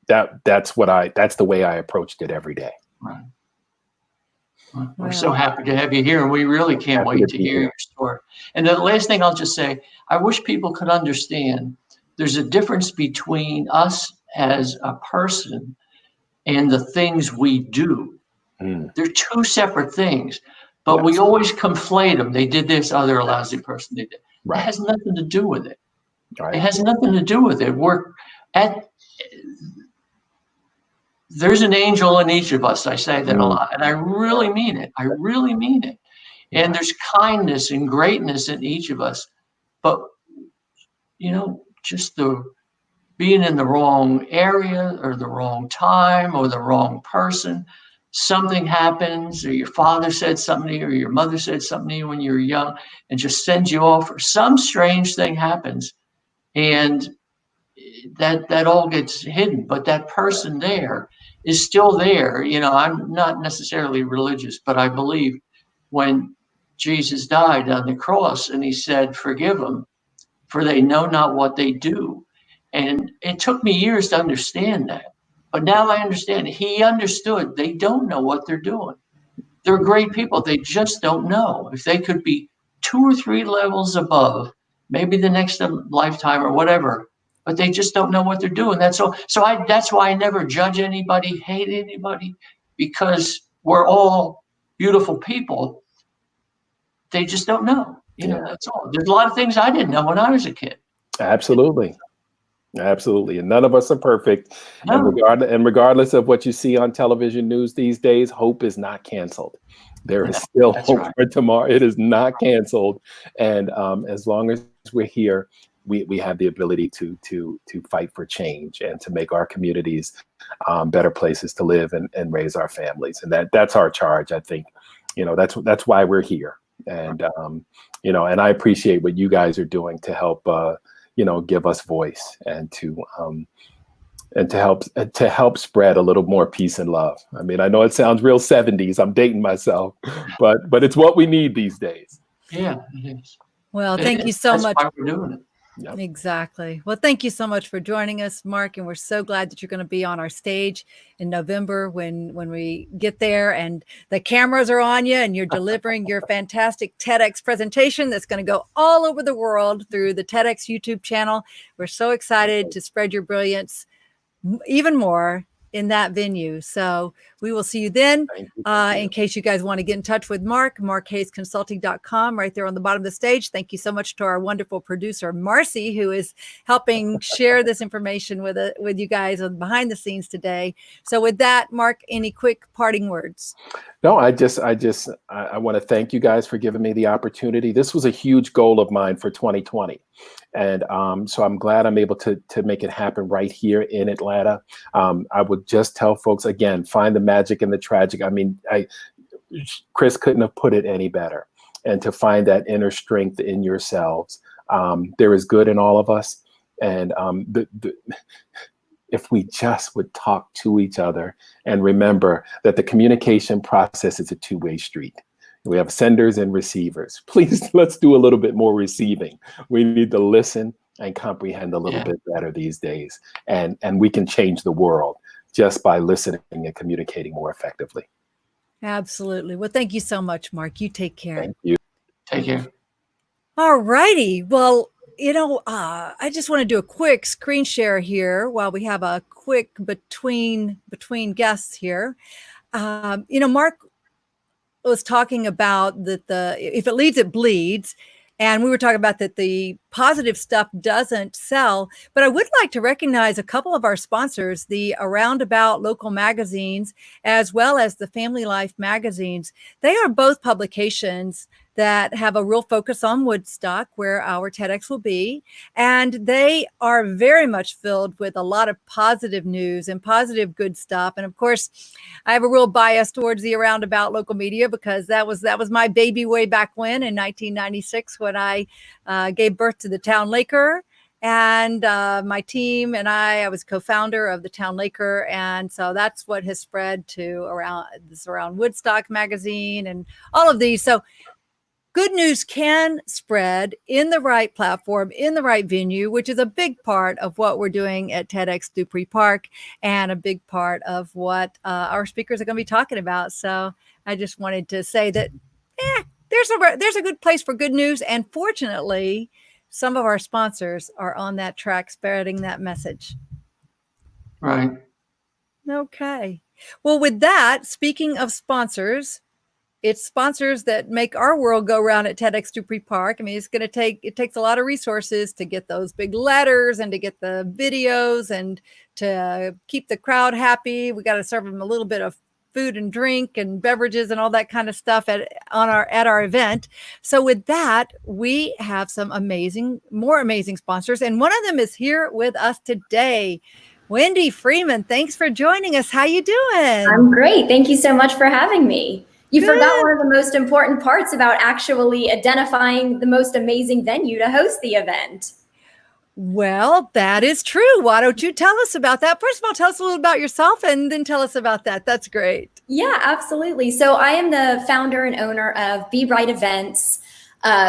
that's the way I approached it every day. Right. Well, we're so happy to have you here, and we really can't wait to hear your story. And the last thing I'll just say, I wish people could understand there's a difference between us as a person and the things we do. They're two separate things, but we always conflate them. They did this, oh, they're a lousy person. They did. It has nothing to do with it. It has nothing to do with it. There's an angel in each of us. I say that a lot, and I really mean it. I really mean it. And there's kindness and greatness in each of us, but just the being in the wrong area or the wrong time or the wrong person, something happens, or your father said something to you, or your mother said something to you when you were young, and just sends you off, or some strange thing happens, and that all gets hidden. But that person there is still there. I'm not necessarily religious, but I believe when Jesus died on the cross and he said, "Forgive them, for they know not what they do." And it took me years to understand that. But now I understand. He understood. They don't know what they're doing. They're great people. They just don't know. If they could be 2 or 3 levels above, maybe the next lifetime or whatever, but they just don't know what they're doing. That's all. That's why I never judge anybody, hate anybody, because we're all beautiful people. They just don't know. That's all. There's a lot of things I didn't know when I was a kid. Absolutely. And none of us are perfect. No. And regardless of what you see on television news these days, hope is not canceled. There is still hope for tomorrow. It is not canceled. And as long as we're here, we have the ability to fight for change and to make our communities better places to live and raise our families. And that's our charge. I think, that's why we're here. And and I appreciate what you guys are doing to help give us voice and to help spread a little more peace and love. I mean, I know it sounds real 70s. I'm dating myself, but it's what we need these days. Yeah, it is. Well, thank you so much. That's why we're doing it. Yep. Exactly. Well, thank you so much for joining us, Mark. And we're so glad that you're going to be on our stage in November when we get there and the cameras are on you and you're delivering your fantastic TEDx presentation that's going to go all over the world through the TEDx YouTube channel. We're so excited to spread your brilliance even more in that venue. So we will see you then. In case you guys want to get in touch with Mark, markhayesconsulting.com right there on the bottom of the stage. Thank you so much to our wonderful producer, Marcy, who is helping share this information with you guys on behind the scenes today. So with that, Mark, any quick parting words? No, I want to thank you guys for giving me the opportunity. This was a huge goal of mine for 2020. And so I'm glad I'm able to make it happen right here in Atlanta. I would just tell folks, again, find the magic and the tragic. I mean, Chris couldn't have put it any better. And to find that inner strength in yourselves. There is good in all of us. And if we just would talk to each other and remember that the communication process is a two-way street. We have senders and receivers. Please, let's do a little bit more receiving. We need to listen and comprehend a little bit better these days. And we can change the world just by listening and communicating more effectively. Absolutely. Well, thank you so much, Mark. You take care. Thank you. Take care. All righty. Well, I just want to do a quick screen share here while we have a quick between guests here. Mark was talking about that if it leads, it bleeds. And we were talking about that the positive stuff doesn't sell. But I would like to recognize a couple of our sponsors, the Around About local magazines, as well as the Family Life magazines. They are both publications that have a real focus on Woodstock, where our TEDx will be. And they are very much filled with a lot of positive news and positive good stuff. And of course, I have a real bias towards the Around About local media because that was my baby way back when in 1996 when I gave birth to the Town Laker. And my team and I was co-founder of the Town Laker. And so that's what has spread to around Woodstock magazine and all of these. So good news can spread in the right platform, in the right venue, which is a big part of what we're doing at TEDxDupreePark and a big part of what our speakers are going to be talking about. So I just wanted to say that there's a good place for good news. And fortunately, some of our sponsors are on that track spreading that message. Right. Okay. Well, with that, speaking of sponsors, it's sponsors that make our world go round at TEDxDupreePark. I mean, it takes a lot of resources to get those big letters and to get the videos and to keep the crowd happy. We got to serve them a little bit of food and drink and beverages and all that kind of stuff at our event. So with that, we have some more amazing sponsors. And one of them is here with us today. Wendi Freeman, thanks for joining us. How you doing? I'm great. Thank you so much for having me. You forgot one of the most important parts about actually identifying the most amazing venue to host the event. Well, that is true. Why don't you tell us about that? First of all, tell us a little about yourself and then tell us about that. That's great. Yeah, absolutely. So I am the founder and owner of Be Bright Events.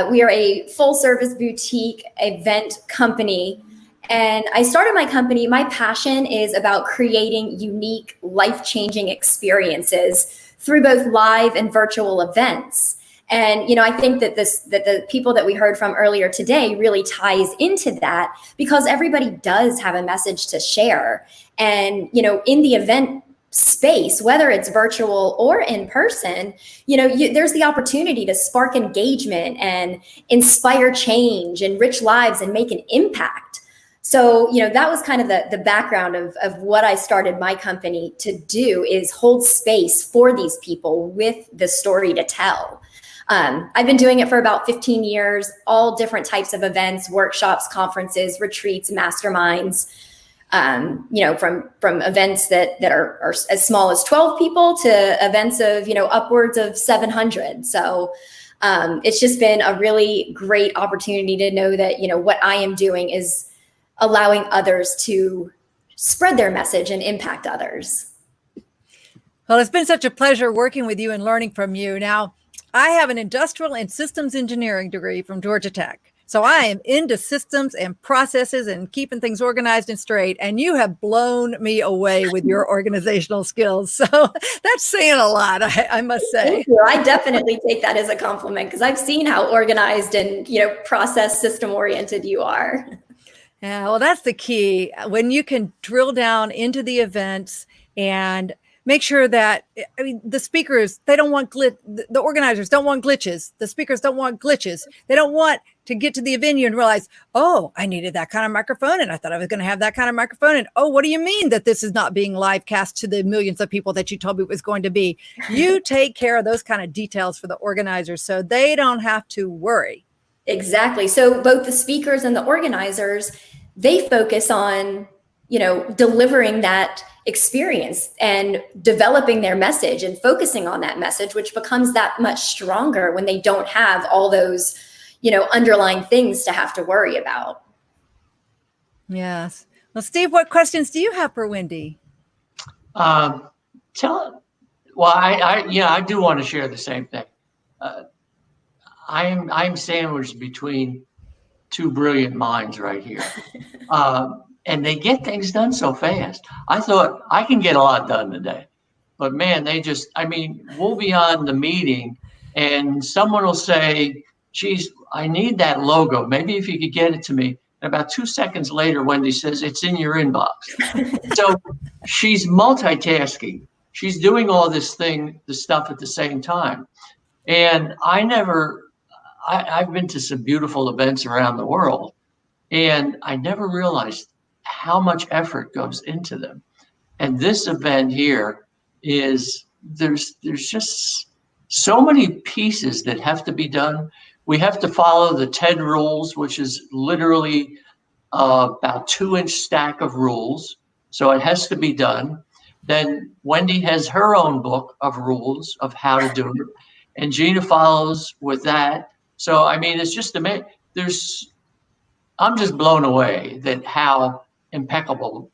We are a full service boutique event company. And I started my company. My passion is about creating unique, life-changing experiences through both live and virtual events. And, I think that the people that we heard from earlier today really ties into that, because everybody does have a message to share. And, in the event space, whether it's virtual or in person, there's the opportunity to spark engagement and inspire change, enrich lives, and make an impact. So, that was kind of the background of what I started my company to do, is hold space for these people with the story to tell. I've been doing it for about 15 years, all different types of events, workshops, conferences, retreats, masterminds, from events that are as small as 12 people to events of, upwards of 700. So it's just been a really great opportunity to know that, what I am doing is allowing others to spread their message and impact others. Well, it's been such a pleasure working with you and learning from you. Now, I have an industrial and systems engineering degree from Georgia Tech. So I am into systems and processes and keeping things organized and straight. And you have blown me away with your organizational skills. So that's saying a lot, I must say. Thank you. I definitely take that as a compliment, because I've seen how organized and, process system oriented you are. Yeah, well, that's the key. When you can drill down into the events and make sure that, the speakers, they don't want the organizers don't want glitches. The speakers don't want glitches. They don't want to get to the venue and realize, oh, I needed that kind of microphone and I thought I was going to have that kind of microphone. And oh, what do you mean that this is not being live cast to the millions of people that you told me it was going to be? You take care of those kind of details for the organizers so they don't have to worry. Exactly. So both the speakers and the organizers, they focus on, delivering that experience and developing their message and focusing on that message, which becomes that much stronger when they don't have all those, underlying things to have to worry about. Yes. Well, Steve, what questions do you have for Wendi? I do want to share the same thing. I'm sandwiched between two brilliant minds right here. And they get things done so fast. I thought I can get a lot done today, but man, we'll be on the meeting and someone will say, geez, I need that logo. Maybe if you could get it to me. And about 2 seconds later, Wendi says, it's in your inbox. So she's multitasking. She's doing all the stuff at the same time. And I've been to some beautiful events around the world, and I never realized how much effort goes into them. And this event here there's just so many pieces that have to be done. We have to follow the TED rules, which is literally about 2-inch stack of rules. So it has to be done. Then Wendi has her own book of rules of how to do it. And Gina follows with that. So, it's just amazing. I'm just blown away that how impeccable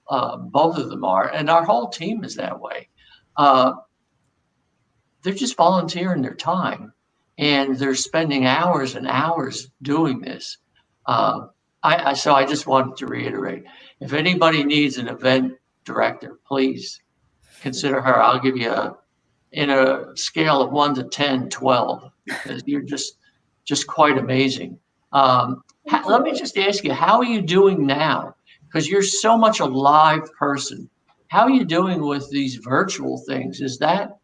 both of them are, and our whole team is that way. They're just volunteering their time, and they're spending hours and hours doing this. So I just wanted to reiterate, if anybody needs an event director, please consider her. I'll give you in a scale of 1 to 10, 12, because you're just quite amazing. Let me just ask you, how are you doing now? Because you're so much a live person. How are you doing with these virtual things? Is that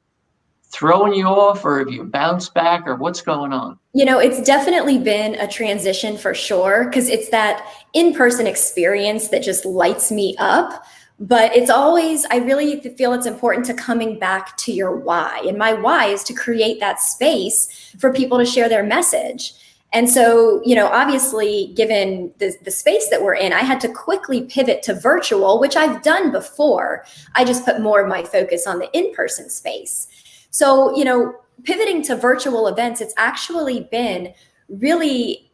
throwing you off, or have you bounced back, or what's going on? You know, it's definitely been a transition for sure, because it's that in-person experience that just lights me up. But it's always, I really feel it's important to coming back to your why. And my why is to create that space for people to share their message. And so, you know, obviously, given the space that we're in, I had to quickly pivot to virtual, which I've done before. I just put more of my focus on the in-person space. So, you know, pivoting to virtual events, it's actually been a really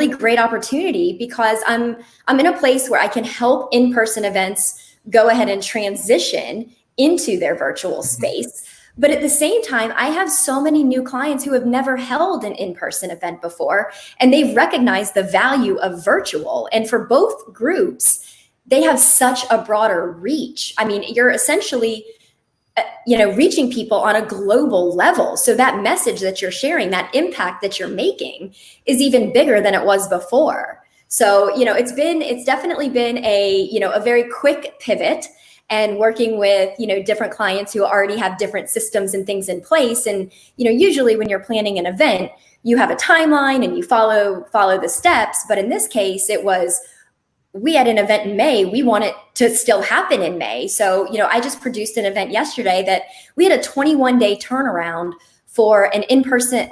great opportunity, because I'm in a place where I can help in-person events go ahead and transition into their virtual space. But at the same time, I have so many new clients who have never held an in-person event before, and they've recognized the value of virtual. And for both groups, they have such a broader reach. I mean, you're essentially, you know, reaching people on a global level. So that message that you're sharing, that impact that you're making, is even bigger than it was before. So, you know, it's definitely been a very quick pivot, and working with, you know, different clients who already have different systems and things in place. And, you know, usually when you're planning an event, you have a timeline and you follow the steps. But in this case, we had an event in May. We want it to still happen in May. So, you know, I just produced an event yesterday that we had a 21-day turnaround for an in-person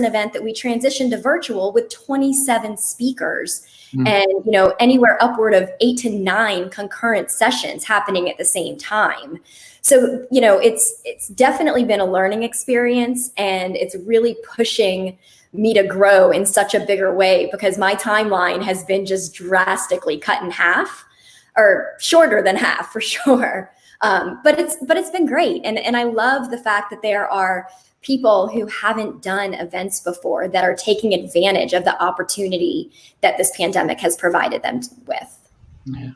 event that we transitioned to virtual with 27 speakers. And, you know, anywhere upward of 8 to 9 concurrent sessions happening at the same time. So, you know, it's definitely been a learning experience, and it's really pushing me to grow in such a bigger way, because my timeline has been just drastically cut in half, or shorter than half for sure. But it's been great. And I love the fact that there are people who haven't done events before that are taking advantage of the opportunity that this pandemic has provided them with. Yeah.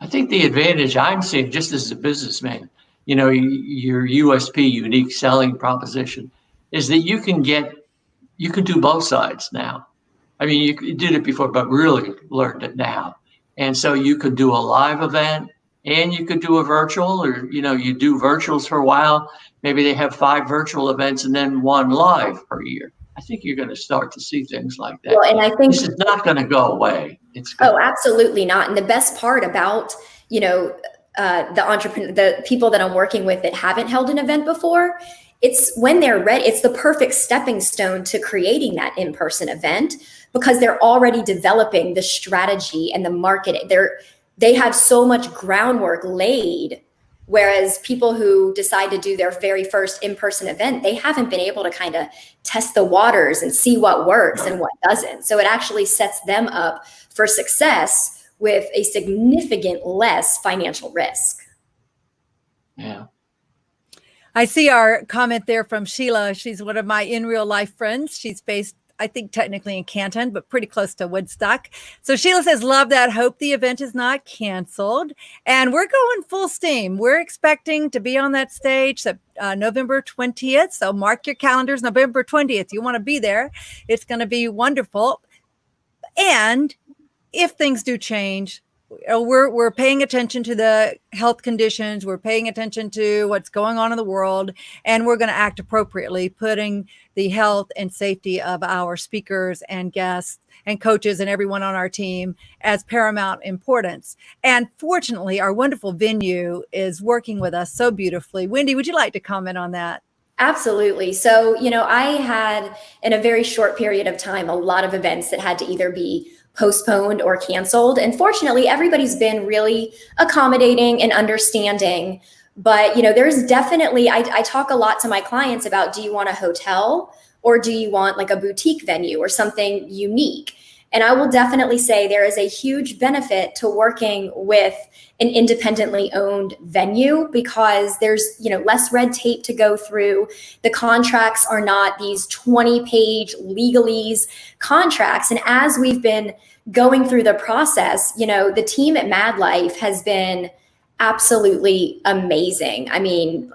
I think the advantage I'm seeing, just as a businessman, you know, your USP, unique selling proposition, is that you can do both sides now. I mean, you did it before, but really learned it now. And so you could do a live event, and you could do a virtual, or, you know, you do virtuals for a while. Maybe they have 5 virtual events and then 1 live per year. I think you're going to start to see things like that. Well, and I think this is not going to go away. Absolutely not. And the best part about, you know, the people that I'm working with that haven't held an event before, it's when they're ready, it's the perfect stepping stone to creating that in-person event, because they're already developing the strategy and the marketing. They have so much groundwork laid, whereas people who decide to do their very first in-person event, they haven't been able to kind of test the waters and see what works and what doesn't. So it actually sets them up for success with a significant less financial risk. Yeah. I see our comment there from Sheila. She's one of my in real life friends. She's based, I think, technically in Canton, but pretty close to Woodstock. So Sheila says, love that. Hope the event is not canceled. And we're going full steam. We're expecting to be on that stage November 20th. So mark your calendars, November 20th. You want to be there. It's going to be wonderful. And if things do change, we're paying attention to the health conditions. We're paying attention to what's going on in the world, and we're going to act appropriately, putting the health and safety of our speakers and guests and coaches and everyone on our team as paramount importance. And fortunately, our wonderful venue is working with us so beautifully. Wendi, would you like to comment on that? Absolutely. So, you know, I had, in a very short period of time, a lot of events that had to either be postponed or canceled. And fortunately, everybody's been really accommodating and understanding. But, you know, there's definitely, I talk a lot to my clients about, do you want a hotel or do you want like a boutique venue or something unique? And I will definitely say there is a huge benefit to working with an independently owned venue because there's, less red tape to go through. The contracts are not these 20-page legalese contracts. And as we've been going through the process, the team at Mad Life has been absolutely amazing. I mean,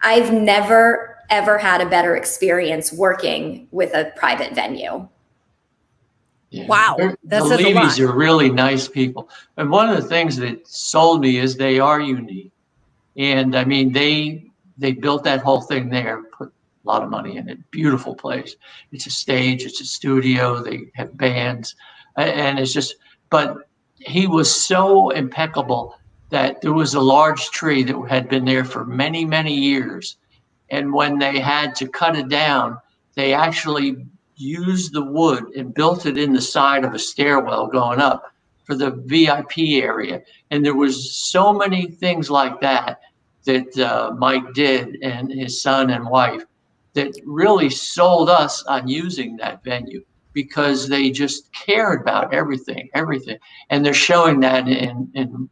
I've never, ever had a better experience working with a private venue. Yeah. Wow, that The says a Levy's lot. are really nice people. And one of the things that sold me is they are unique. And I mean, they built that whole thing there, put a lot of money in it. Beautiful place. It's a stage, it's a studio, they have bands. And it's just, but he was so impeccable that there was a large tree that had been there for many, many years. And when they had to cut it down, they actually used the wood and built it in the side of a stairwell going up for the VIP area. And there was so many things like that Mike did and his son and wife that really sold us on using that venue because they just cared about everything. And they're showing that in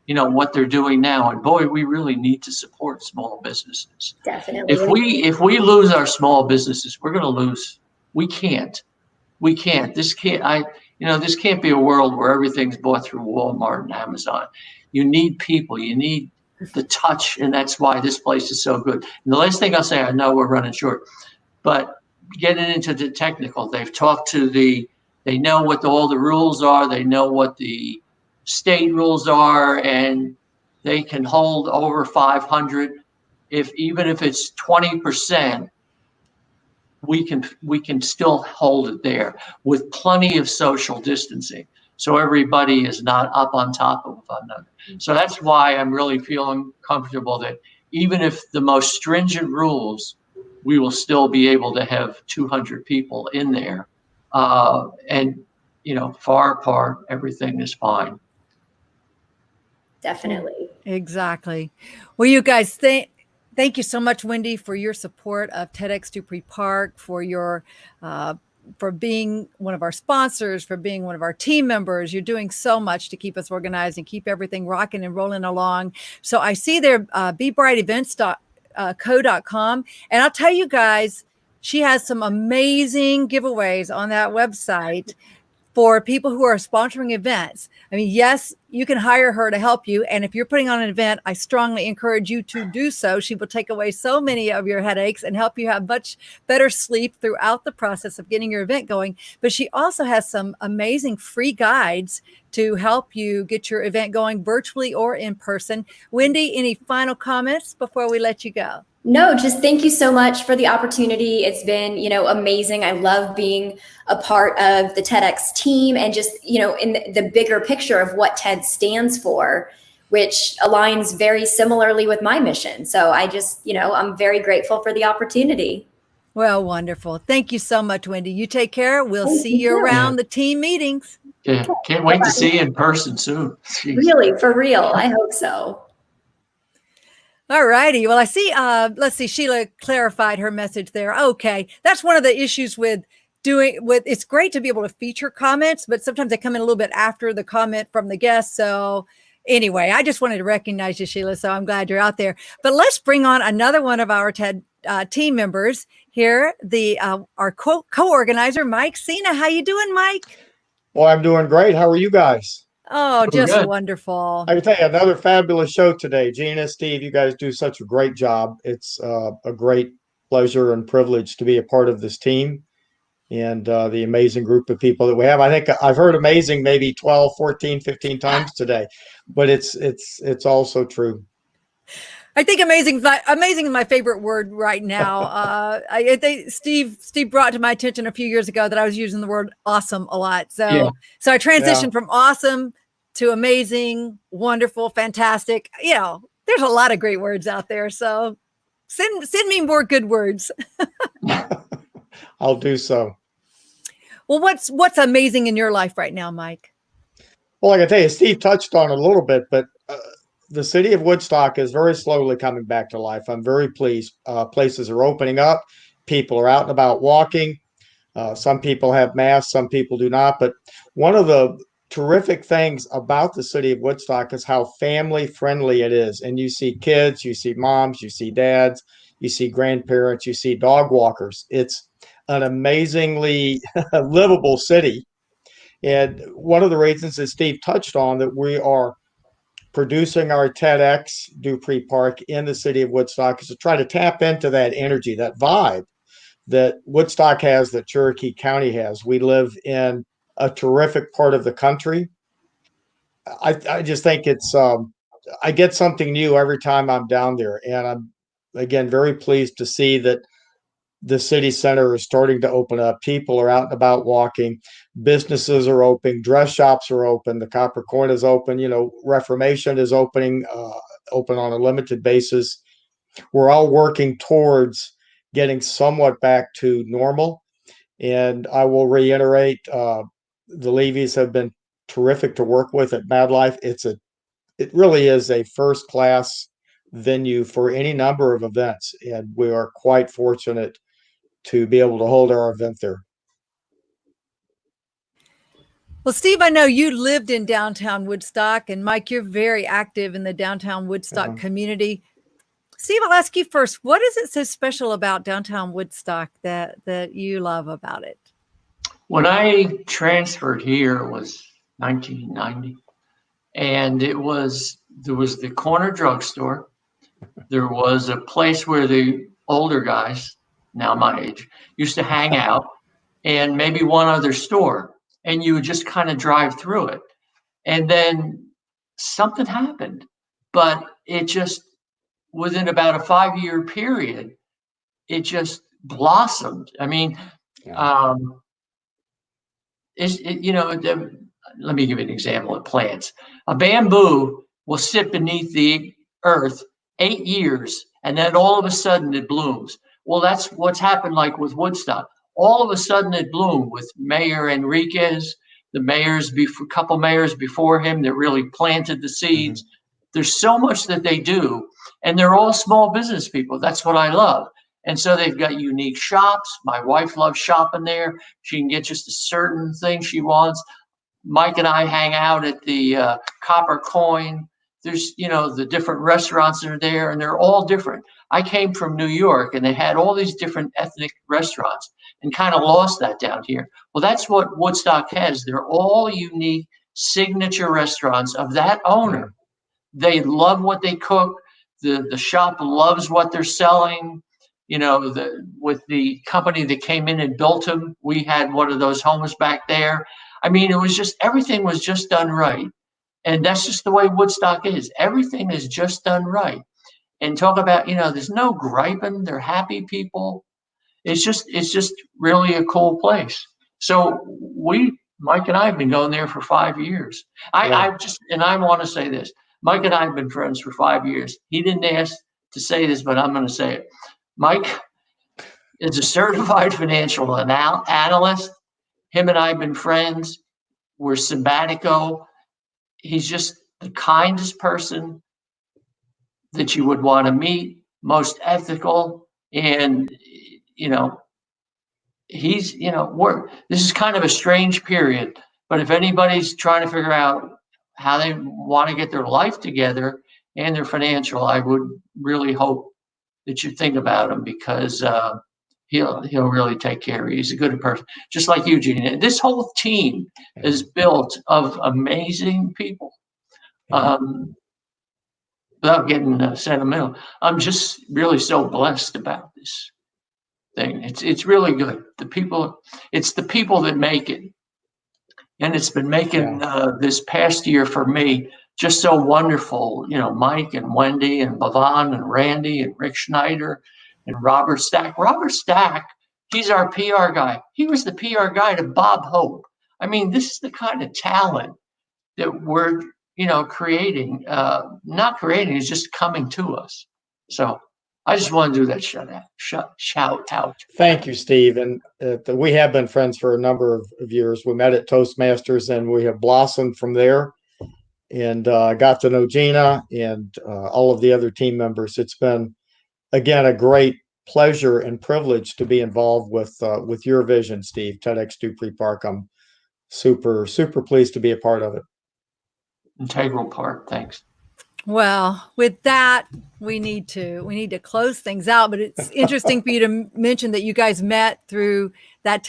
what they're doing now. And boy, we really need to support small businesses. Definitely. If we lose our small businesses, we're going to lose. We can't. This can't be a world where everything's bought through Walmart and Amazon. You need people. You need the touch, and that's why this place is so good. And the last thing I'll say, I know we're running short, but getting into the technical, they've talked to they know what all the rules are. They know what the state rules are, and they can hold over 500. Even if it's 20%, we can still hold it there with plenty of social distancing, so everybody is not up on top of one another. So that's why I'm really feeling comfortable that even if the most stringent rules, we will still be able to have 200 people in there, and far apart, everything is fine. Definitely. Exactly. Well, you guys, thank you so much, Wendi, for your support of TEDxDupreePark, for being one of our sponsors, for being one of our team members. You're doing so much to keep us organized and keep everything rocking and rolling along. So I see there, bebrightevents.co.com. And I'll tell you guys, she has some amazing giveaways on that website for people who are sponsoring events. I mean, yes, you can hire her to help you. And if you're putting on an event, I strongly encourage you to do so. She will take away so many of your headaches and help you have much better sleep throughout the process of getting your event going. But she also has some amazing free guides to help you get your event going virtually or in person. Wendi, any final comments before we let you go? No, just thank you so much for the opportunity. It's been, amazing. I love being a part of the TEDx team and just, in the bigger picture of what TED stands for, which aligns very similarly with my mission. So I just, I'm very grateful for the opportunity. Well, wonderful. Thank you so much, Wendi. You take care. We'll see you around the team meetings. Yeah, can't wait to see you in person soon. Jeez. Really, for real. I hope so. All righty. Well, I see, let's see, Sheila clarified her message there. Okay. That's one of the issues with it's great to be able to feature comments, but sometimes they come in a little bit after the comment from the guest. So anyway, I just wanted to recognize you, Sheila. So I'm glad you're out there. But let's bring on another one of our TED team members here, our co-organizer, Mike Sena. How you doing, Mike? Well, I'm doing great. How are you guys? Oh, just good. Wonderful. I can tell you another fabulous show today. Gina, Steve, you guys do such a great job. It's a great pleasure and privilege to be a part of this team and the amazing group of people that we have. I think I've heard amazing maybe 12, 14, 15 times today, but it's also true. I think amazing is my favorite word right now. I think Steve brought to my attention a few years ago that I was using the word awesome a lot. So I transitioned from awesome to amazing, wonderful, fantastic. There's a lot of great words out there. So send me more good words. I'll do so. Well, what's amazing in your life right now, Mike? Well, I can tell you, Steve touched on it a little bit, but the city of Woodstock is very slowly coming back to life. I'm very pleased. Places are opening up. People are out and about walking. Some people have masks, some people do not. But one of the terrific things about the city of Woodstock is how family friendly it is. And you see kids, you see moms, you see dads, you see grandparents, you see dog walkers. It's an amazingly livable city. And one of the reasons that Steve touched on that we are producing our TEDxDupreePark in the city of Woodstock is to try to tap into that energy, that vibe that Woodstock has, that Cherokee County has. We live in a terrific part of the country. I just think it's, I get something new every time I'm down there. And I'm, again, very pleased to see that the city center is starting to open up. People are out and about walking. Businesses are open. Dress shops are open. The Copper Coin is open. You know, Reformation is opening, open on a limited basis. We're all working towards getting somewhat back to normal. And I will reiterate, the Levies have been terrific to work with at Mad Life. It really is a first class venue for any number of events. And we are quite fortunate to be able to hold our event there. Well, Steve, I know you lived in downtown Woodstock, and Mike, you're very active in the downtown Woodstock community. Steve, I'll ask you first, what is it so special about downtown Woodstock that you love about it? When I transferred here, it was 1990, and there was the corner drugstore. There was a place where the older guys, now my age, used to hang out, and maybe one other store, and you would just kind of drive through it. And then something happened, but it just, within about a 5-year period, it just blossomed. I mean, let me give you an example of plants. A bamboo will sit beneath the earth 8 years, and then all of a sudden it blooms. Well, that's what's happened like with Woodstock. All of a sudden it bloomed with Mayor Enriquez, a couple mayors before him that really planted the seeds. There's so much that they do, and they're all small business people. That's what I love. And so they've got unique shops. My wife loves shopping there. She can get just a certain thing she wants. Mike and I hang out at the Copper Coin. There's, the different restaurants that are there, and they're all different. I came from New York, and they had all these different ethnic restaurants and kind of lost that down here. Well, that's what Woodstock has. They're all unique signature restaurants of that owner. They love what they cook. The shop loves what they're selling. With the company that came in and built them, we had one of those homes back there. I mean, everything was just done right. And that's just the way Woodstock is. Everything is just done right. And talk about, there's no griping. They're happy people. It's just really a cool place. So Mike and I have been going there for 5 years. I want to say this. Mike and I have been friends for 5 years. He didn't ask to say this, but I'm going to say it. Mike is a certified financial analyst. Him and I have been friends. We're simpatico. He's just the kindest person that you would want to meet, most ethical. And, this is kind of a strange period, but if anybody's trying to figure out how they want to get their life together and their financial, I would really hope that you think about him, because he'll really take care of you. He's a good person, just like you, Gina. This whole team is built of amazing people. Without getting sentimental, I'm just really so blessed about this thing. It's really good. It's the people that make it, and it's been making this past year for me just so wonderful. Mike and Wendi and Bhavana and Randy and Rick Schneider and Robert Stack. Robert Stack, he's our PR guy. He was the PR guy to Bob Hope. I mean, this is the kind of talent that we're creating. Not creating, is just coming to us. So I just want to do that shout out. Thank you, Steve. And we have been friends for a number of years. We met at Toastmasters, and we have blossomed from there. And I got to know Gina and all of the other team members. It's been, again, a great pleasure and privilege to be involved with your vision, Steve. TEDxDupreePark. I'm super pleased to be a part of it. Integral part. Thanks. Well, with that, we need to close things out. But it's interesting for you to mention that you guys met through that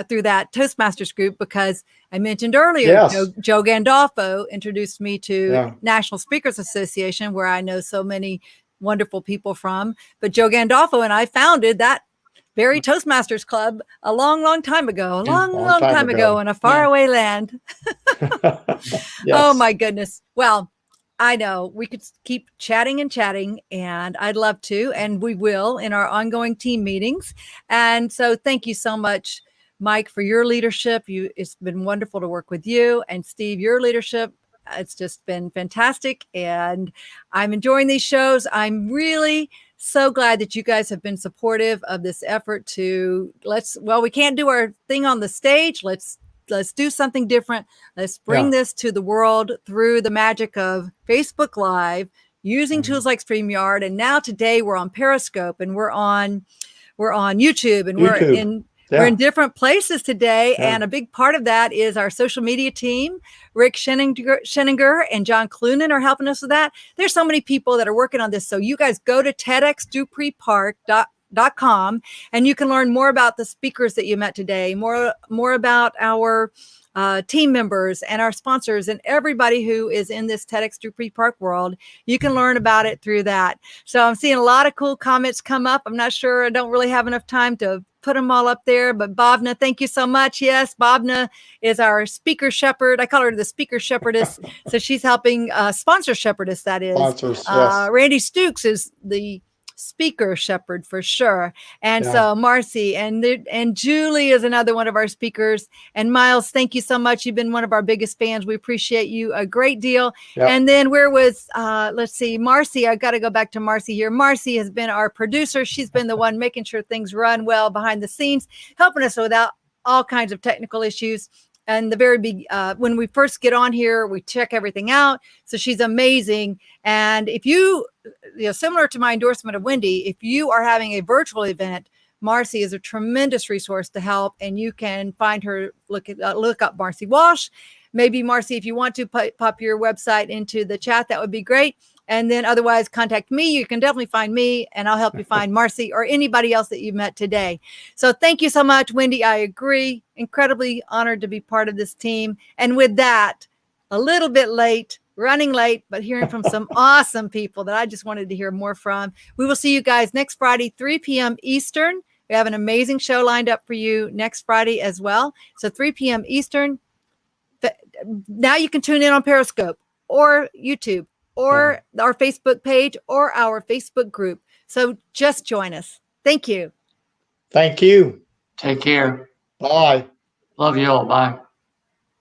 through that Toastmasters group, because I mentioned earlier, Yes. Joe Gandolfo introduced me to National Speakers Association, where I know so many wonderful people from. But Joe Gandolfo and I founded that very Toastmasters club a long time ago, a long time ago in a faraway land. Yes. Oh my goodness. Well, I know we could keep chatting, and I'd love to, and we will in our ongoing team meetings. And so thank you so much, Mike, for your leadership. It's been wonderful to work with you, and Steve, your leadership. It's just been fantastic, and I'm enjoying these shows. I'm really so glad that you guys have been supportive of this effort to we can't do our thing on the stage. Let's do something different. Let's bring this to the world through the magic of Facebook Live, using tools like StreamYard. And now today we're on Periscope, and we're on YouTube, and we're in different places today. And a big part of that is our social media team. Rick Scheninger and John Clunan are helping us with that. There's so many people that are working on this. So you guys go to TEDxDupreePark.com, and you can learn more about the speakers that you met today, more about our team members and our sponsors and everybody who is in this TEDxDupreePark world. You can learn about it through that. So I'm seeing a lot of cool comments come up. I'm not sure, I don't really have enough time to put them all up there, but Bhavana, thank you so much. Yes, Bhavana is our speaker shepherd. I call her the speaker shepherdess. So she's helping sponsor shepherdess, that is. Sponsors, yes. Randy Stukes is the speaker shepherd for sure. And so Marcy and Julie is another one of our speakers. And Miles, thank you so much. You've been one of our biggest fans. We appreciate you a great deal. And then where was, let's see, Marcy, I got to go back to Marcy here. Marcy has been our producer. She's been the one making sure things run well behind the scenes, helping us without all kinds of technical issues. And the very big, when we first get on here, we check everything out. So she's amazing. And if you similar to my endorsement of Wendi, if you are having a virtual event, Marcy is a tremendous resource to help. And you can find her, look up Marcy Walsh. Maybe Marcy, if you want to pop your website into the chat, that would be great. And then otherwise contact me. You can definitely find me, and I'll help you find Marcy or anybody else that you met today. So thank you so much, Wendi. I agree. Incredibly honored to be part of this team. And with that, a little bit late, running late, but hearing from some awesome people that I just wanted to hear more from. We will see you guys next Friday, 3 p.m. Eastern. We have an amazing show lined up for you next Friday as well. So 3 p.m. Eastern. Now you can tune in on Periscope or YouTube or our Facebook page or our Facebook group. So just join us. Thank you. Thank you. Take care. Bye. Love you all. Bye.